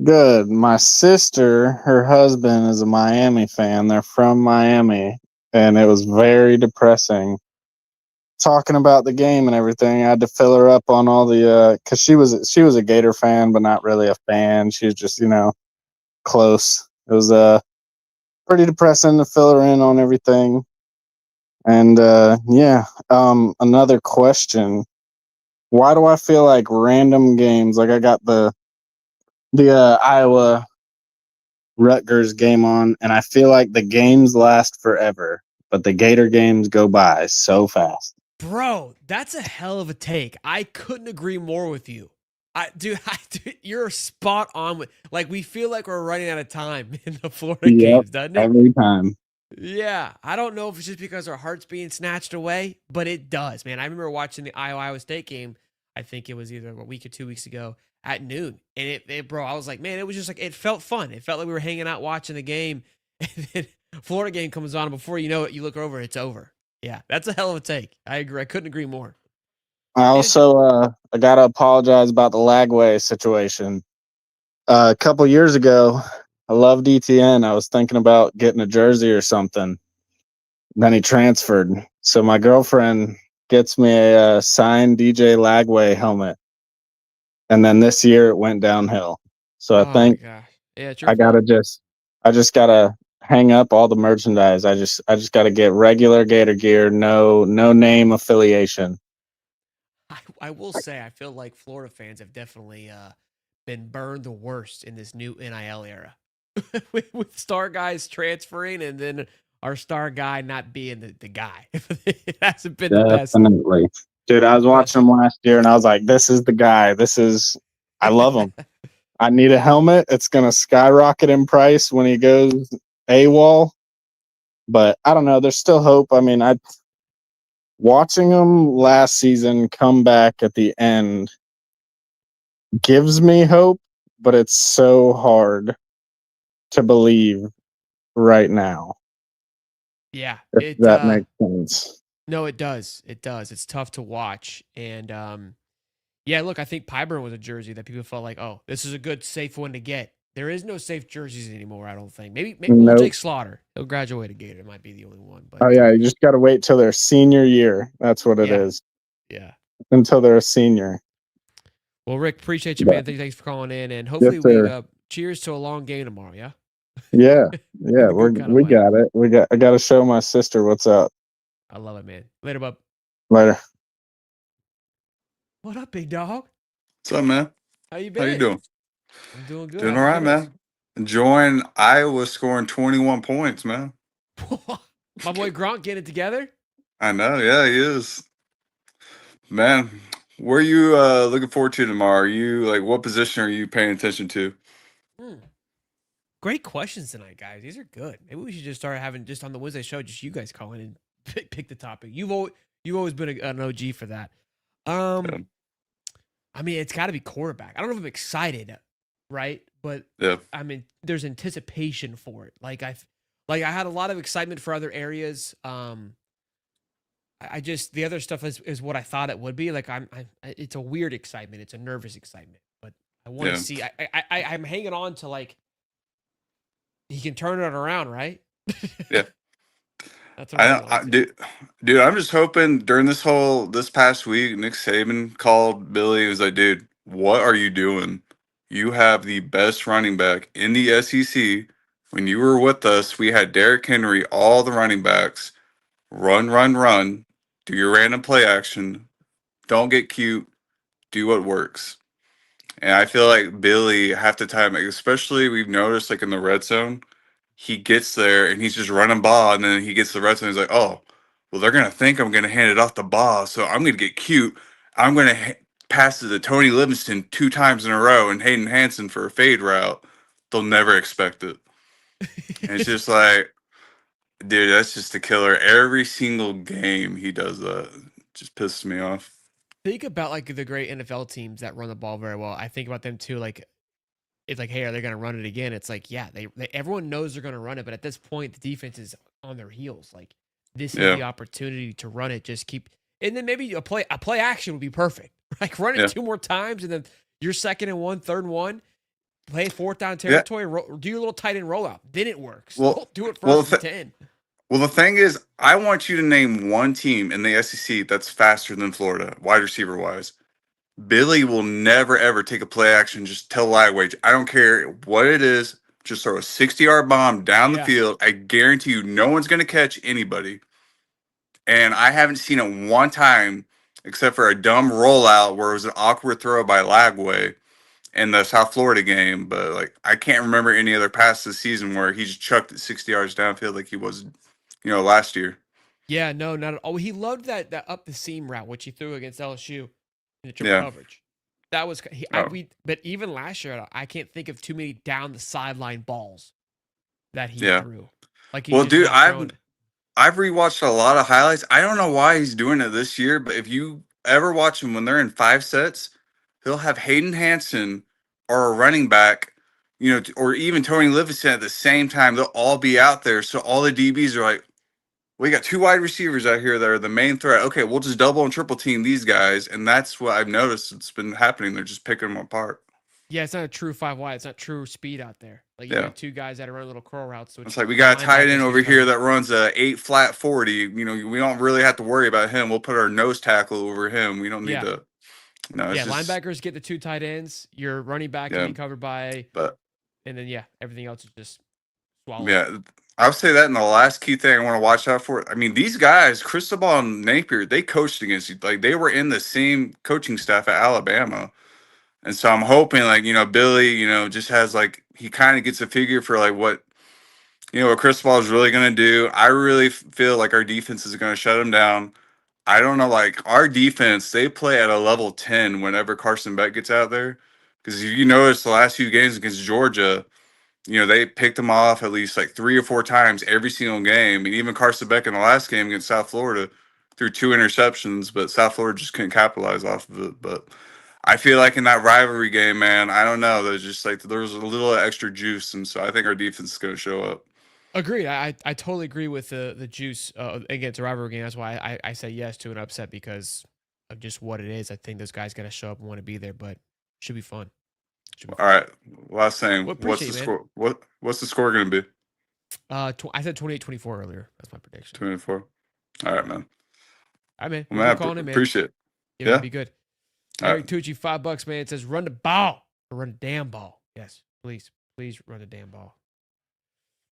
Good. My sister, her husband is a Miami fan. They're from Miami, and it was very depressing talking about the game and everything. I had to fill her up on all the because she was a Gator fan, but not really a fan. She was just close. It was pretty depressing to fill her in on everything. And another question. Why do I feel like random games, like I got the the Iowa Rutgers game on, and I feel like the games last forever, but the Gator games go by so fast. Bro, that's a hell of a take. I couldn't agree more with you. Dude, you're spot on with, like, we feel like we're running out of time in the Florida Yep, games, doesn't it? every time. Yeah, I don't know if it's just because our heart's being snatched away, but it does, man. I remember watching the Iowa State game. I think it was either a week or 2 weeks ago at noon, and bro, I was like, man, it was just like, it felt fun. It felt like we were hanging out watching the game, and then Florida game comes on, and before you know it, you look over, it's over. Yeah, that's a hell of a take. I agree. I couldn't agree more. I also I gotta apologize about the Lagway situation. A couple years ago, I loved ETN. I was thinking about getting a jersey or something. Then he transferred. So my girlfriend gets me a signed DJ Lagway helmet. And then this year it went downhill. So I think my gosh. Yeah, it's your I fault. just gotta hang up all the merchandise. I just gotta get regular Gator gear, no name affiliation. I will say, I feel like Florida fans have definitely been burned the worst in this new NIL era, with star guys transferring and then our star guy not being the guy. It hasn't been the best. Definitely. Dude, I was watching him last year and I was like, this is the guy. I love him. I need a helmet. It's going to skyrocket in price when he goes AWOL. But I don't know. There's still hope. I mean, watching him last season come back at the end gives me hope, but it's so hard to believe right now. Yeah, If that makes sense. No, it does. It does. It's tough to watch. And yeah, look, I think Pyburn was a jersey that people felt like, oh, this is a good, safe one to get. There is no safe jerseys anymore, I don't think. Maybe Nope. Jake Slaughter. He'll graduate a Gator. It might be the only one. But you just got to wait till their senior year. That's what it is. Yeah. Until they're a senior. Well, Rick, appreciate you, man. Thanks for calling in, and hopefully we cheers to a long game tomorrow. Yeah. Yeah, we got it. I got to show my sister what's up. I love it, man. Later, bub. Later. What up, big dog? What's up, man? How you been? How you doing? I'm doing good. Doing all right, man. Enjoying Iowa scoring 21 points, man. My boy Gronk getting it together. I know, yeah, he is. Man, where are you looking forward to tomorrow? Are you like, what position are you paying attention to? Great questions tonight, guys. These are good. Maybe we should just start having, just on the Wednesday show, just you guys calling and pick the topic. You've always been an OG for that. I mean, it's got to be quarterback. I don't know if I'm excited, right? But I mean, there's anticipation for it. Like I had a lot of excitement for other areas. I just, the other stuff is what I thought it would be. Like it's a weird excitement. It's a nervous excitement, but I want to see. I'm hanging on to, like, he can turn it around, right? Yeah. That's what dude, I'm just hoping during this past week, Nick Saban called Billy and was like, dude, what are you doing? You have the best running back in the SEC. When you were with us, we had Derrick Henry, all the running backs. Run, do your random play action. Don't get cute. Do what works. And I feel like Billy, half the time, especially we've noticed, like in the red zone, he gets there and he's just running ball, and then he gets the red zone. He's like, oh, well, they're gonna think I'm gonna hand it off the ball, so I'm gonna get cute. I'm gonna pass it to Tony Livingston 2 times in a row and Hayden Hansen for a fade route. They'll never expect it. And it's just like, dude, that's just a killer. Every single game he does that. Just pisses me off. Think about, like, the great NFL teams that run the ball very well. I think about them too. Like, it's like, hey, are they going to run it again? It's like, yeah, they everyone knows they're going to run it, but at this point, the defense is on their heels. Like, this is the opportunity to run it. Just keep, and then maybe a play action would be perfect. Like, run it 2 more times, and then you're 2nd and 1, 3rd and 1. Play 4th down territory. Do your little tight end rollout. Then it works. Well, do it first and 10. Well, the thing is, I want you to name one team in the SEC that's faster than Florida, wide receiver wise. Billy will never, ever take a play action. Just tell Lagway, I don't care what it is. Just throw a 60-yard bomb down the field. I guarantee you no one's going to catch anybody. And I haven't seen it one time except for a dumb rollout where it was an awkward throw by Lagway. in the South Florida game, but like I can't remember any other pass this season where he just chucked it 60 yards downfield like he was, last year. Yeah, no, not at all. He loved that up the seam route, which he threw against LSU in the triple Yeah. coverage. That was Oh. but even last year, I can't think of too many down the sideline balls that he Yeah. threw. Like he's Well, just dude, not throwing it. I've rewatched a lot of highlights. I don't know why he's doing it this year, but if you ever watch him when they're in 5 sets, he'll have Hayden Hansen or a running back, or even Tony Livingston at the same time. They'll all be out there. So all the DBs are like, we got two wide receivers out here that are the main threat. Okay, we'll just double and triple team these guys. And that's what I've noticed. It's been happening. They're just picking them apart. Yeah, it's not a true 5 wide. It's not true speed out there. Like you Yeah. got two guys that are running little curl routes. It's like we got a tight end over here covered. that runs a 8 flat 40. We don't really have to worry about him. We'll put our nose tackle over him. We don't need to. It's just, linebackers get the two tight ends. Your running back can be covered by, and then everything else is just swallowed. Yeah, I would say that in the last key thing I want to watch out for. I mean, these guys, Cristobal and Napier, they coached against you. Like they were in the same coaching staff at Alabama. And so I'm hoping Billy, just has he kind of gets a figure for what Cristobal is really going to do. I really feel like our defense is going to shut him down. I don't know, our defense, they play at a level 10 whenever Carson Beck gets out there. Because if you notice the last few games against Georgia, they picked him off at least 3 or 4 times every single game. And even Carson Beck in the last game against South Florida threw 2 interceptions, but South Florida just couldn't capitalize off of it. But I feel like in that rivalry game, man, I don't know. There's just there was a little extra juice. And so I think our defense is going to show up. Agreed. I totally agree with the juice against a rivalry game. That's why I say yes to an upset because of just what it is. I think those guys got to show up and want to be there, but it should be fun. All right. Last thing. Well, what's the score? What's the score going to be? I said 28-24 earlier. That's my prediction. 24. All right, man. All right, man. Well, man, calling it, man. Appreciate it. Yeah, man, be good. Eric Tucci, $5, man. It says run the ball or run the damn ball. Yes, please run the damn ball.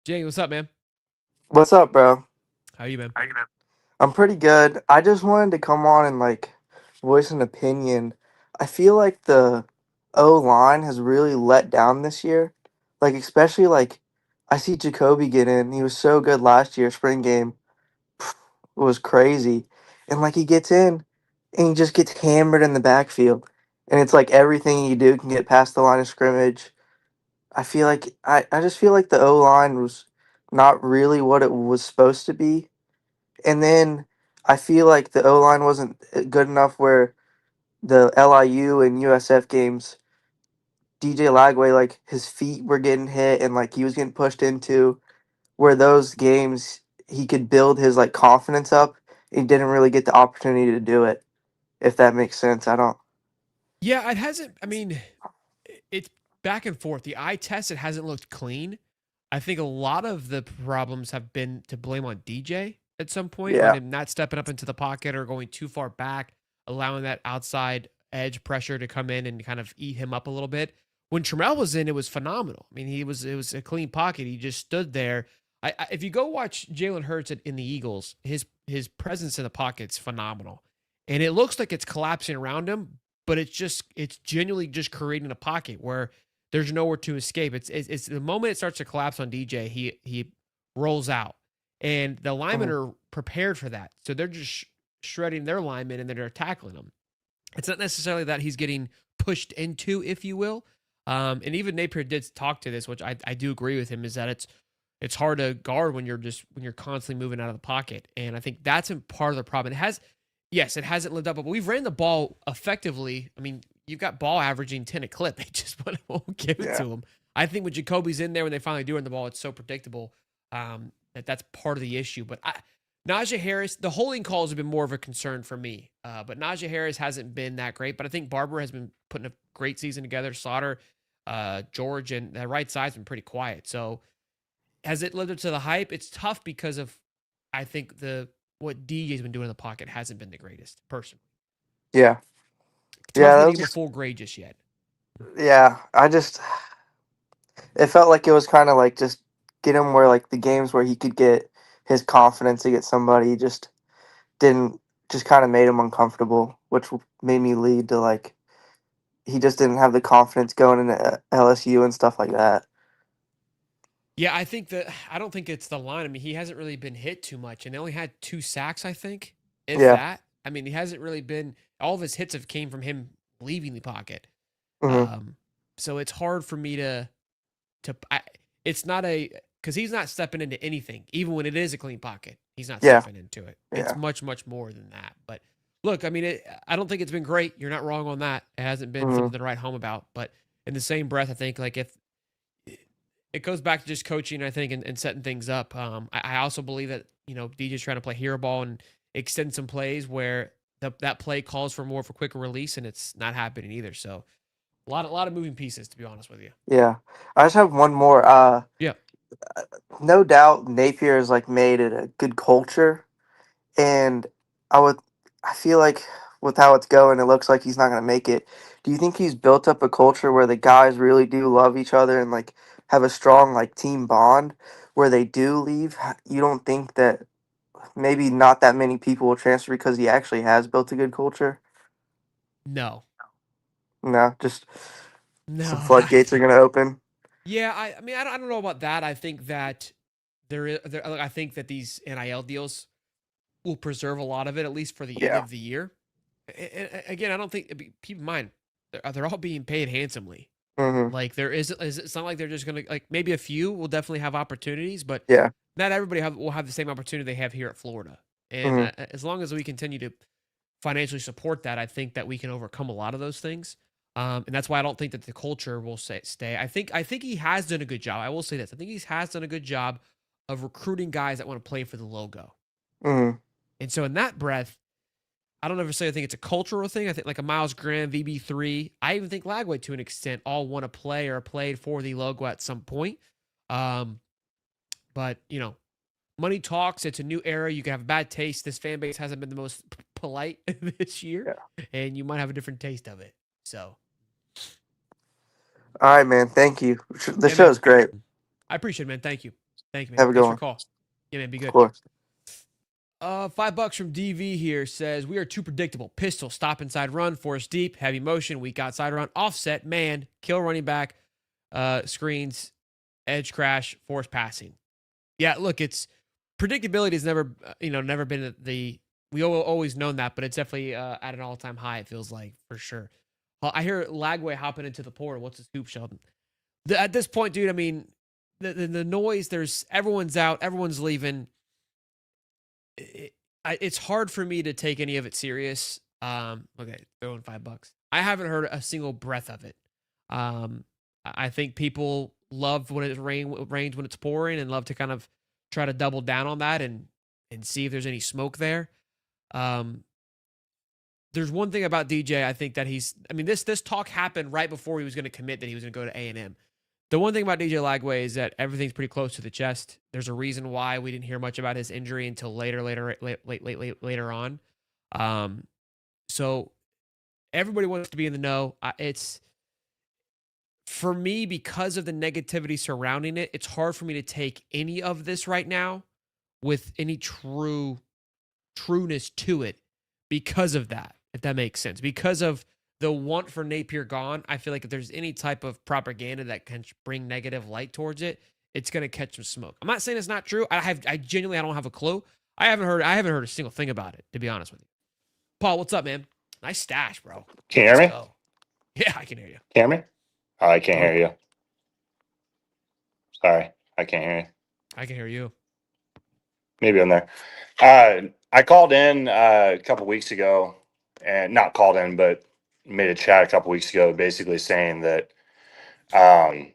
Jay, what's up, man? What's up, bro? How you, man? I'm pretty good. I just wanted to come on and voice an opinion. I feel like the O-line has really let down this year. Especially I see Jacoby get in. He was so good last year, spring game. It was crazy. And he gets in and he just gets hammered in the backfield. And it's everything you do can get past the line of scrimmage. I feel I just feel like the O-line was not really what it was supposed to be. And then I feel like the O-line wasn't good enough where the LIU and USF games, DJ Lagway, his feet were getting hit and he was getting pushed into, where those games he could build his confidence up. He didn't really get the opportunity to do it, if that makes sense. I don't. Yeah, it hasn't. I mean, it's back and forth. The eye test, it hasn't looked clean. I think a lot of the problems have been to blame on DJ at some point, on him not stepping up into the pocket or going too far back, allowing that outside edge pressure to come in and kind of eat him up a little bit. When Trammell was in, it was phenomenal. I mean, it was a clean pocket. He just stood there. If you go watch Jalen Hurts in the Eagles, his presence in the pocket's phenomenal, and it looks like it's collapsing around him, but it's genuinely just creating a pocket where there's nowhere to escape. It's the moment it starts to collapse on DJ, he rolls out, and the linemen are prepared for that, so they're just shredding their linemen and then they're tackling them. It's not necessarily that he's getting pushed into, if you will. And even Napier did talk to this, which I do agree with him, is that it's hard to guard when you're constantly moving out of the pocket, and I think that's part of the problem. It hasn't lived up, but we've ran the ball effectively. I mean, you've got ball averaging 10 a clip. They just won't give it to him. I think when Jacoby's in there, when they finally do run the ball, it's so predictable that's part of the issue. But Najee Harris, the holding calls have been more of a concern for me. But Najee Harris hasn't been that great. But I think Barber has been putting a great season together. Slaughter, George, and that right side's been pretty quiet. So has it lived up to the hype? It's tough because of, I think, what DJ's been doing in the pocket hasn't been the greatest, personally. Yeah. Tough to give him a full grade just yet. Yeah, it felt like it was kind of just get him where the games where he could get his confidence against somebody just kind of made him uncomfortable, which made me lead to he just didn't have the confidence going into LSU and stuff like that. Yeah, I don't think it's the line. I mean, he hasn't really been hit too much, and they only had 2 sacks, I think, if Yeah. that. I mean, he hasn't really been. All of his hits have came from him leaving the pocket. Hmm. So it's hard for me to. It's not because he's not stepping into anything, even when it is a clean pocket. He's not Yeah. stepping into it. It's Yeah. much more than that. But look, I mean, I don't think it's been great. You're not wrong on that. It hasn't been Hmm. something to write home about. But in the same breath, I think like if it goes back to just coaching, I think, and setting things up. I also believe that DJ's trying to play hero ball and extend some plays where that play calls for more of a quicker release, and it's not happening either. So a lot of moving pieces, to be honest with you. Yeah. I just have one more. Yeah. No doubt Napier has like made it a good culture, and I feel like with how it's going, it looks like he's not gonna make it. Do you think he's built up a culture where the guys really do love each other and like have a strong like team bond where they do leave? You don't think that maybe not that many people will transfer because he actually has built a good culture? No. No, just some No. floodgates are gonna open. Yeah. I mean, I don't know about that. I think that I think that these NIL deals will preserve a lot of it, at least for the end Yeah. of the year. Again, I don't think. Keep in mind, they're all being paid handsomely. Mm-hmm. Like it's not like they're just gonna like maybe a few will definitely have opportunities, but Yeah. not everybody will have the same opportunity they have here at Florida. And Mm-hmm. as long as we continue to financially support that, I think that we can overcome a lot of those things. And that's why I don't think that the culture will stay. I think he has done a good job. I will say this. I think he has done a good job of recruiting guys that want to play for the logo. Mm-hmm. And so in that breath, I don't ever say I think it's a cultural thing. I think like a Miles Graham, VB3. I even think Lagway to an extent all want to play or played for the logo at some point. But money talks. It's a new era. You can have a bad taste. This fan base hasn't been the most polite this year, Yeah. and you might have a different taste of it. So, All right, man. Thank you. The yeah, show man. is great. I appreciate it, man. Thank you. Thank you, man. Have a good Thanks for one. the call. Yeah, man. Be Of good. course. $5 from DV here says we are too predictable. Pistol, stop inside run, force deep, heavy motion, weak outside run, offset, man, kill running back, screens, edge crash, force passing. Yeah, look, it's predictability has never been we always known that, but it's definitely at an all-time high. It feels like for sure. I hear Lagway hopping into the portal. What's the scoop, Sheldon? At this point, dude, I mean, the noise. Everyone's out, everyone's leaving. It's hard for me to take any of it serious. Okay, throwing $5. I haven't heard a single breath of it. I think people love when it rains when it's pouring and love to kind of try to double down on that and see if there's any smoke there. There's one thing about DJ. I think that this talk happened right before he was going to commit that he was going to go to A&M. The one thing about DJ Lagway is that everything's pretty close to the chest. There's a reason why we didn't hear much about his injury until later on. So everybody wants to be in the know. It's for me because of the negativity surrounding it. It's hard for me to take any of this right now with any trueness to it because of that. If that makes sense, because of the want for Napier gone, I feel like if there's any type of propaganda that can bring negative light towards it, it's gonna catch some smoke. I'm not saying it's not true. I genuinely don't have a clue. I haven't heard a single thing about it, to be honest with you. Paul, what's up, man? Nice stash, bro. Can you Let's hear me? go. Yeah, I can hear you. Can you hear me? Oh, I can't Oh, hear you. Sorry, I can't hear you. I can hear you. Maybe I'm there. I called in a couple weeks ago, and not called in, but made a chat a couple weeks ago, basically saying that I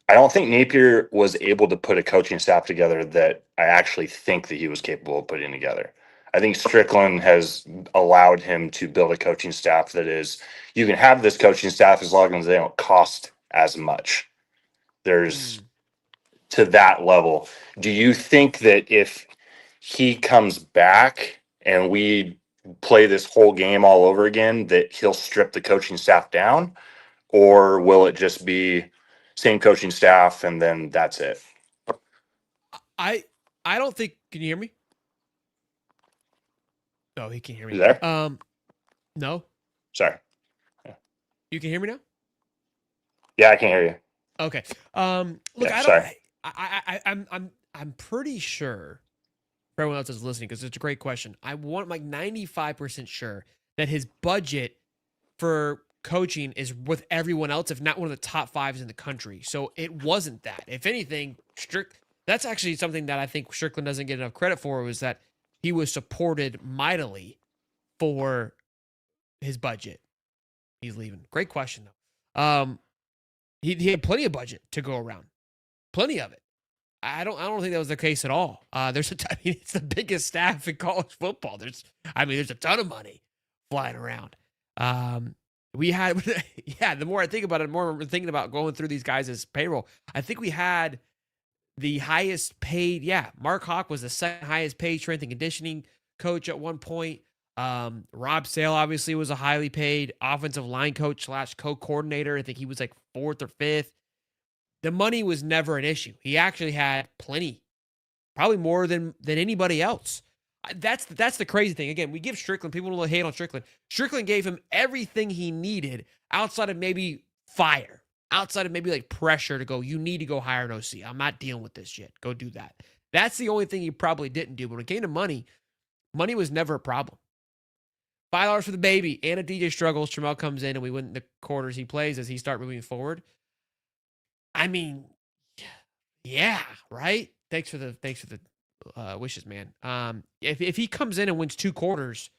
don't think Napier was able to put a coaching staff together that I actually think that he was capable of putting together. I think Strickland has allowed him to build a coaching staff that is, you can have this coaching staff as long as they don't cost as much. There's to that level. Do you think that if he comes back and we play this whole game all over again, that he'll strip the coaching staff down? Or will it just be same coaching staff and then that's it? I don't think. Can you hear me? Oh, he can hear You me. there? No. Sorry. You can hear me now? Yeah, I can hear you. Okay. Look, Yeah, I don't. sorry. I'm pretty sure. For everyone else that's listening, because it's a great question. I'm 95% sure that his budget for coaching is with everyone else, if not one of the top fives in the country. So it wasn't that. If anything, that's actually something that I think Strickland doesn't get enough credit for, was that he was supported mightily for his budget. He's leaving. Great question though. He had plenty of budget to go around, plenty of it. I don't think that was the case at all. It's the biggest staff in college football. There's a ton of money flying around. We had, the more I think about it, the more I'm thinking about going through these guys' payroll. I think we had the highest paid. Yeah, Mark Hawk was the second highest paid strength and conditioning coach at one point. Rob Sale obviously was a highly paid offensive line coach / co-coordinator. I think he was like fourth or fifth. The money was never an issue. He actually had plenty, probably more than anybody else. That's the crazy thing. Again, we give Strickland, people will hate on Strickland. Strickland gave him everything he needed outside of maybe fire, outside of maybe like pressure to go, you need to go hire an OC. I'm not dealing with this shit. Go do that. That's the only thing he probably didn't do. But when it came to money, money was never a problem. $5 for the baby. And if DJ struggles, Tramel comes in and we win the quarters he plays as he start moving forward. I mean, yeah, right? Thanks for the wishes, man. If he comes in and wins 2 quarters,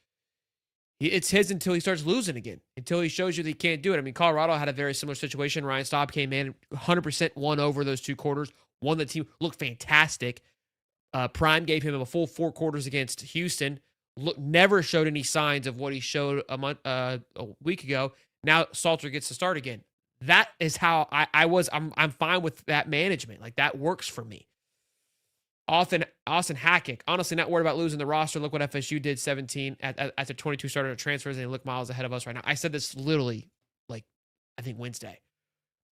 it's his until he starts losing again, until he shows you that he can't do it. I mean, Colorado had a very similar situation. Ryan Staub came in, 100% won over those 2 quarters, won the team, looked fantastic. Prime gave him a full 4 quarters against Houston. Never showed any signs of what he showed a week ago. Now Salter gets to start again. That is how I'm fine with that management. Like, that works for me. Austin Hackett, honestly not worried about losing the roster. Look what FSU did, 17 at the 22 starter transfers, and they look miles ahead of us right now. I said this literally, like, I think Wednesday.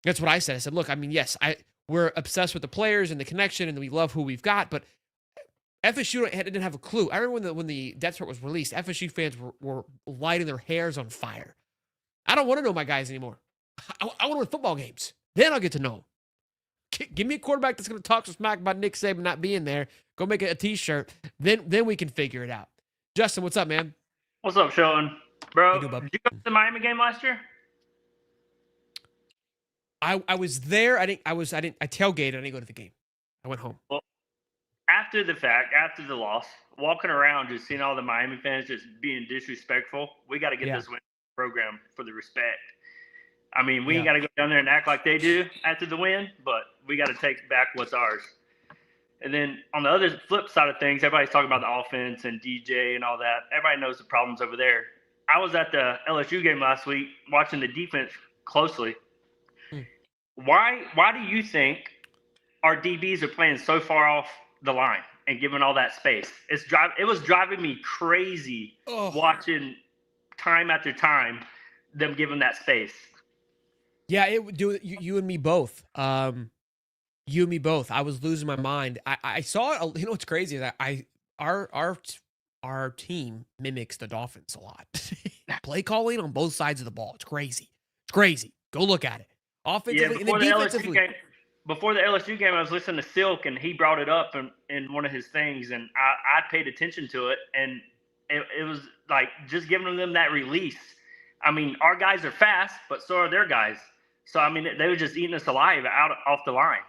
That's what I said. I said, look, I mean, yes, we're obsessed with the players and the connection, and we love who we've got, but FSU didn't have a clue. I remember when the depth chart was released, FSU fans were lighting their hairs on fire. I don't want to know my guys anymore. I want to win football games. Then I'll get to know them. Give me a quarterback that's going to talk some smack about Nick Saban not being there. Go make a T-shirt. Then we can figure it out. Justin, what's up, man? What's up, Sheldon? Bro, did you go to the Miami game last year? I was there. I tailgated. I didn't go to the game. I went home. Well, after the fact, after the loss, walking around just seeing all the Miami fans just being disrespectful, we got to get this win program for the respect. I mean, we ain't got to go down there and act like they do after the win, but we got to take back what's ours. And then on the other flip side of things, everybody's talking about the offense and DJ and all that. Everybody knows the problems over there. I was at the LSU game last week watching the defense closely. Why do you think our DBs are playing so far off the line and giving all that space? It was driving me crazy watching time after time them giving that space. Yeah, it would do you and me both. You and me both. I was losing my mind. I saw it. You know what's crazy is that our team mimics the Dolphins a lot. Play calling on both sides of the ball. It's crazy. It's crazy. Go look at it. Offensively and then defensively. Before the LSU game, I was listening to Silk, and he brought it up in one of his things, and I paid attention to it, and it was like just giving them that release. I mean, our guys are fast, but so are their guys. So, I mean, they were just eating us alive off the line.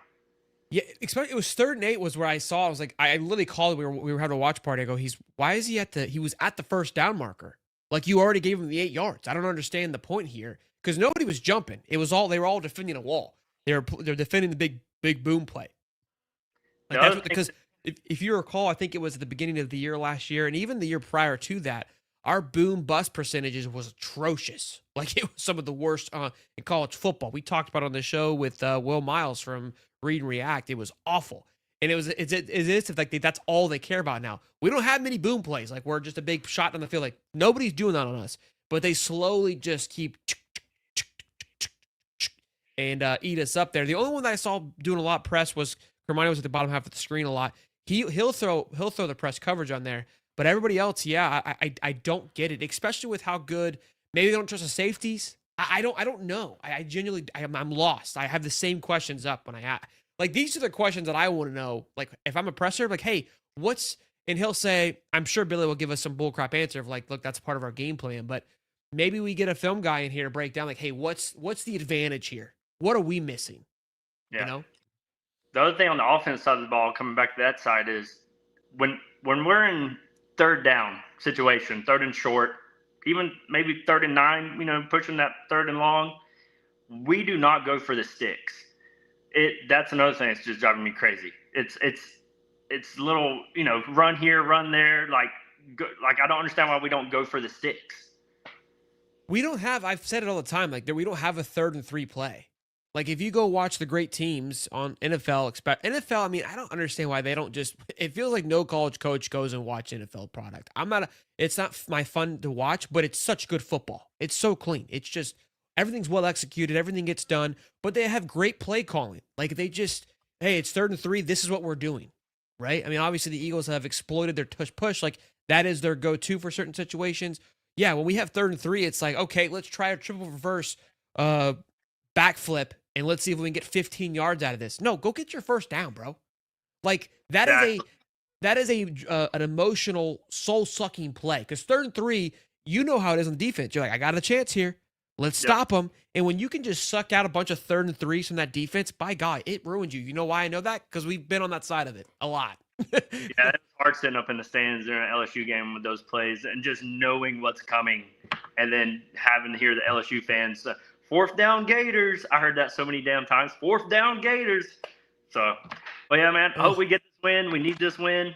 Yeah, especially it was 3rd and 8 was where I saw. I was like, I literally called. We were having a watch party. I go, why is he he was at the first down marker? Like, you already gave him the 8 yards. I don't understand the point here because nobody was jumping. They were all defending a wall. They're defending the big boom play. Like because if you recall, I think it was at the beginning of the year last year, and even the year prior to that, our boom bust percentages was atrocious. Like, it was some of the worst in college football. We talked about it on the show with Will Miles from Read and React. It was awful. And it's like that's all they care about now. We don't have many boom plays. Like, we're just a big shot on the field. Like, nobody's doing that on us. But they slowly just keep and eat us up there. The only one that I saw doing a lot of press was Hernia was at the bottom half of the screen a lot. He'll throw the press coverage on there. But everybody else, I don't get it, especially with how good. Maybe they don't trust the safeties. I don't know. I genuinely, I'm lost. I have the same questions up when like, these are the questions that I want to know. Like, if I'm a presser, like, hey, and he'll say, I'm sure Billy will give us some bullcrap answer of like, look, that's part of our game plan. But maybe we get a film guy in here to break down, like, hey, what's the advantage here? What are we missing? Yeah. You know? The other thing on the offense side of the ball, coming back to that side, is when we're in third down situation, third and short, even maybe 3rd and 9, pushing that 3rd and long, we do not go for the sticks. That's another thing that's just driving me crazy. It's little, run here, run there. Like I don't understand why we don't go for the sticks. We don't have, I've said it all the time, like, we don't have a 3rd and 3 play. Like, if you go watch the great teams on NFL, I mean, I don't understand why they don't just, it feels like no college coach goes and watch NFL product. It's not my fun to watch, but it's such good football. It's so clean. It's just, everything's well executed. Everything gets done, but they have great play calling. Like, they just, hey, it's 3rd and 3. This is what we're doing. Right. I mean, obviously the Eagles have exploited their push. Like, that is their go-to for certain situations. Yeah. When we have 3rd and 3, it's like, okay, let's try a triple reverse, backflip, and let's see if we can get 15 yards out of this. No, go get your first down, bro. Like, that is an emotional, soul-sucking play. Because 3rd and 3, you know how it is on defense. You're like, I got a chance here. Let's stop them. And when you can just suck out a bunch of 3rd and 3s from that defense, by God, it ruins you. You know why I know that? Because we've been on that side of it a lot. Yeah, it's hard sitting up in the stands during an LSU game with those plays and just knowing what's coming, and then having to hear the LSU fans, 4th down Gators. I heard that so many damn times. 4th down Gators. So, but yeah, man, I hope we get this win. We need this win.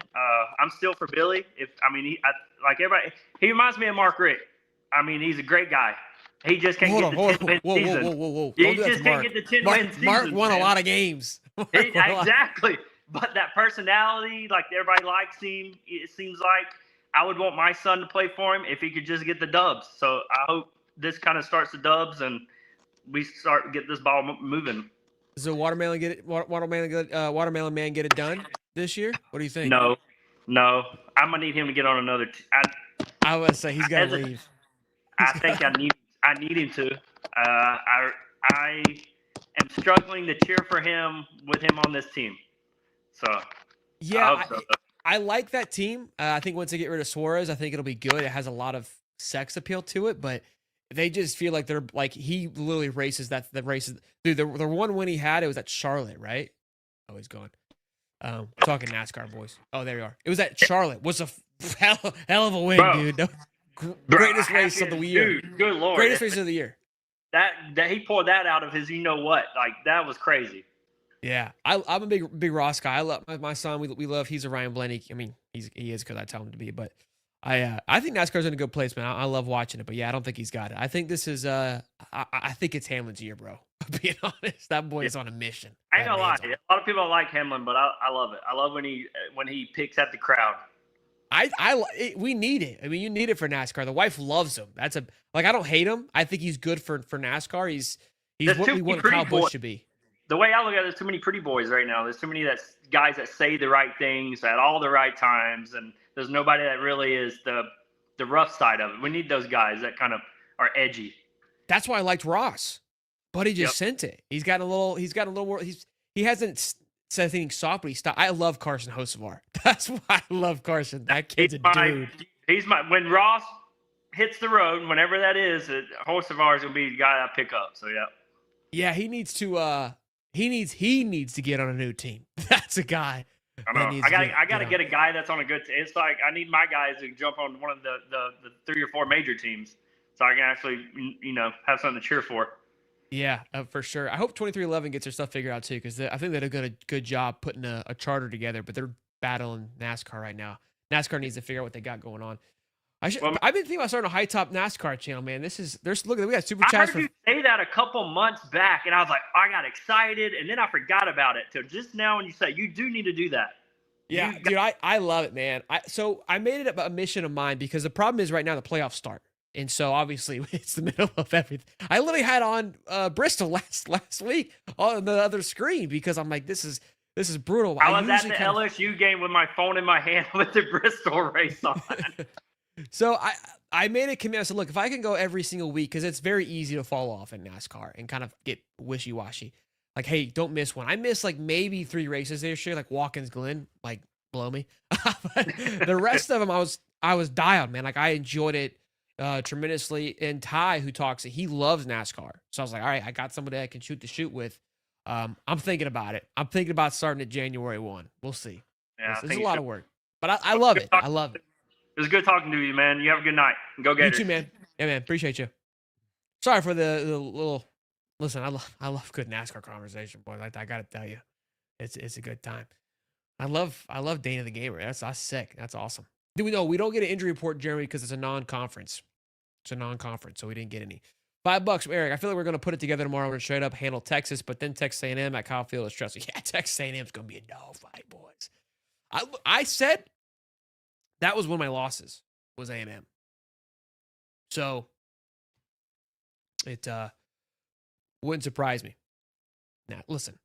I'm still for Billy. Like everybody, he reminds me of Mark Richt. I mean, he's a great guy. He just can't get the 10-win season. Whoa. He just can't get the 10-win season. Mark won a lot of games. Exactly. But that personality, like, everybody likes him. It seems like I would want my son to play for him if he could just get the dubs. So I hope this kind of starts the dubs and we start to get this ball moving. Does the Watermelon Man get it done this year? What do you think? No. I'm gonna need him to get on another. I would say he's got to leave. I think I need him to. I am struggling to cheer for him with him on this team. So yeah, I like that team. I think once they get rid of Suarez, I think it'll be good. It has a lot of sex appeal to it, but they just feel like they're like, he literally races the races. Dude, the one win he had, it was at Charlotte, right? Oh, he's gone. Talking NASCAR boys. Oh, there you are. It was at Charlotte. Was a hell of a win, dude. No, greatest race of the year. Dude, good Lord. Greatest race of the year. That he pulled that out of his, what? Like, that was crazy. Yeah, I'm a big Ross guy. I love my son. We love. He's a Ryan Blaney. I mean, he is because I tell him to be. But I think NASCAR's in a good place, man. I love watching it. But yeah, I don't think he's got it. I think this is I think it's Hamlin's year, bro. Being honest, that boy is on a mission. I ain't gonna lie. A lot of people don't like Hamlin, but I love it. I love when he picks at the crowd. We need it. I mean, you need it for NASCAR. The wife loves him. I don't hate him. I think he's good for NASCAR. He's what we want Kyle Busch to be. The way I look at it, there's too many pretty boys right now. There's too many guys that say the right things at all the right times, and there's nobody that really is the rough side of it. We need those guys that kind of are edgy. That's why I liked Ross. Buddy just sent it. He's got a little more. He hasn't said anything soft, but I love Carson Hocevar. That's why I love Carson. That kid's a dude. When Ross hits the road, whenever that is, Hocevar is gonna be the guy I pick up. So yeah. Yeah, he needs to. He needs to get on a new team. That's a guy. I know. I got to get a guy that's on a good team. It's like I need my guys to jump on one of the 3 or 4 major teams, so I can actually have something to cheer for. Yeah, for sure. I hope 2311 gets their stuff figured out too, because I think they've done a good job putting a charter together. But they're battling NASCAR right now. NASCAR needs to figure out what they got going on. I've been thinking about starting a high top NASCAR channel, man. Look, we got super chats. I heard you say that a couple months back, and I was like, I got excited, and then I forgot about it till just now when you say you do need to do that. Yeah, dude, I love it, man. So I made it a mission of mine because the problem is right now the playoffs start, and so obviously it's the middle of everything. I literally had on Bristol last week on the other screen because I'm like, this is brutal. I was at the LSU game with my phone in my hand with the Bristol race on. So I made a commitment. I said, look, if I can go every single week, because it's very easy to fall off in NASCAR and kind of get wishy-washy. Like, hey, don't miss one. I missed like maybe 3 races this year, like Watkins Glen, like blow me. But the rest of them, I was dialed, man. Like I enjoyed it tremendously. And Ty, who talks it, he loves NASCAR. So I was like, all right, I got somebody I can shoot the shoot with. I'm thinking about it. I'm thinking about starting at January 1. We'll see. Yeah, it's a lot of work, but I love it. I love it. It was good talking to you, man. You have a good night. Go Gators. You too, man. Yeah, man. Appreciate you. Sorry for the little. Listen, I love good NASCAR conversation, boy. Like I gotta tell you, it's a good time. I love Dana the Gamer. That's sick. That's awesome. We don't get an injury report, Jeremy, because it's a non-conference. It's a non-conference, so we didn't get any. $5 from Eric. I feel like we're gonna put it together tomorrow. We're gonna straight up handle Texas, but then Texas A&M at Kyle Field is stressful. Yeah, Texas A&M is gonna be a dogfight, boys. I said that was one of my losses was A&M. So it wouldn't surprise me. Now, listen.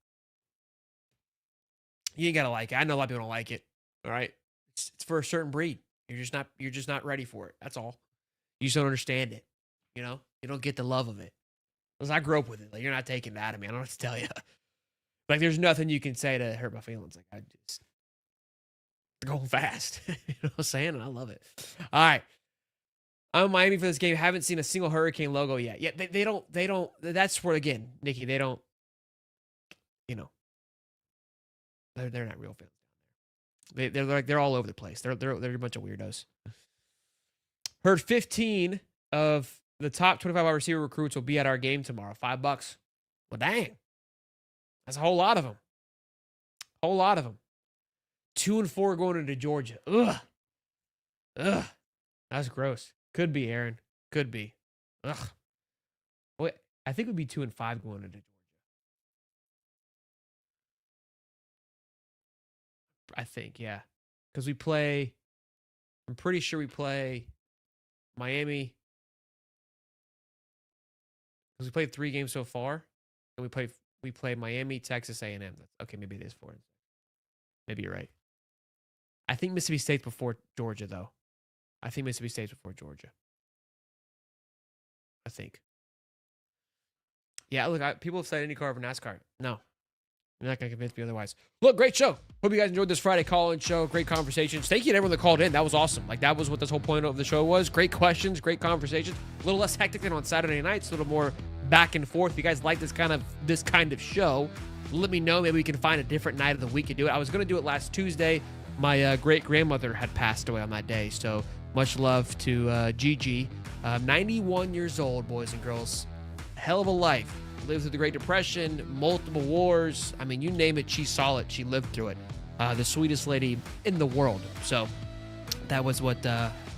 You ain't gotta like it. I know a lot of people don't like it. All right. It's for a certain breed. You're just not ready for it. That's all. You just don't understand it. You know? You don't get the love of it. Because I grew up with it. Like, you're not taking that out of me. I don't know what to tell you. Like, there's nothing you can say to hurt my feelings. Like, they're going fast. You know what I'm saying? And I love it. All right. I'm in Miami for this game. Haven't seen a single Hurricane logo yet. Yeah, they don't. That's where, again, Nikki, they don't, you know, they're not real fans. They're all over the place. They're a bunch of weirdos. Heard 15 of the top 25 wide receiver recruits will be at our game tomorrow. $5. Well, dang. That's a whole lot of them. 2-4 going into Georgia. Ugh. That's gross. Could be, Aaron. Could be. Ugh. Wait, I think it would be 2-5 going into Georgia. I think, yeah. Because I'm pretty sure we play Miami. Because we played 3 games so far. And we play Miami, Texas A&M. Okay, maybe it is 4. Maybe you're right. I think Mississippi State's before Georgia, though. I think Mississippi State's before Georgia. I think. Yeah, look, people have said IndyCar over NASCAR. No. You're not going to convince me otherwise. Look, great show. Hope you guys enjoyed this Friday call-in show. Great conversations. Thank you to everyone that called in. That was awesome. Like, that was what this whole point of the show was. Great questions, great conversations. A little less hectic than on Saturday nights. A little more back and forth. If you guys like this kind of show, let me know. Maybe we can find a different night of the week to do it. I was going to do it last Tuesday. My great-grandmother had passed away on that day, so much love to Gigi. 91 years old, boys and girls. Hell of a life. Lived through the Great Depression, multiple wars. I mean, you name it, she saw it. She lived through it. The sweetest lady in the world. So that was what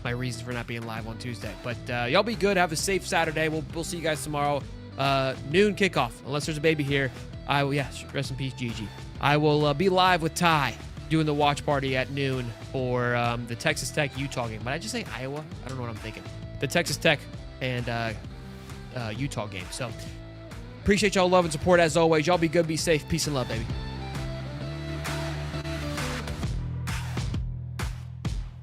my reasons for not being live on Tuesday. But y'all be good. Have a safe Saturday. We'll see you guys tomorrow. Noon kickoff, unless there's a baby here. Rest in peace, Gigi. I will be live with Ty doing the watch party at noon for the Texas Tech Utah game. But I just say Iowa? I don't know what I'm thinking. The Texas Tech and Utah game. So appreciate y'all love and support as always. Y'all be good, be safe. Peace and love, baby.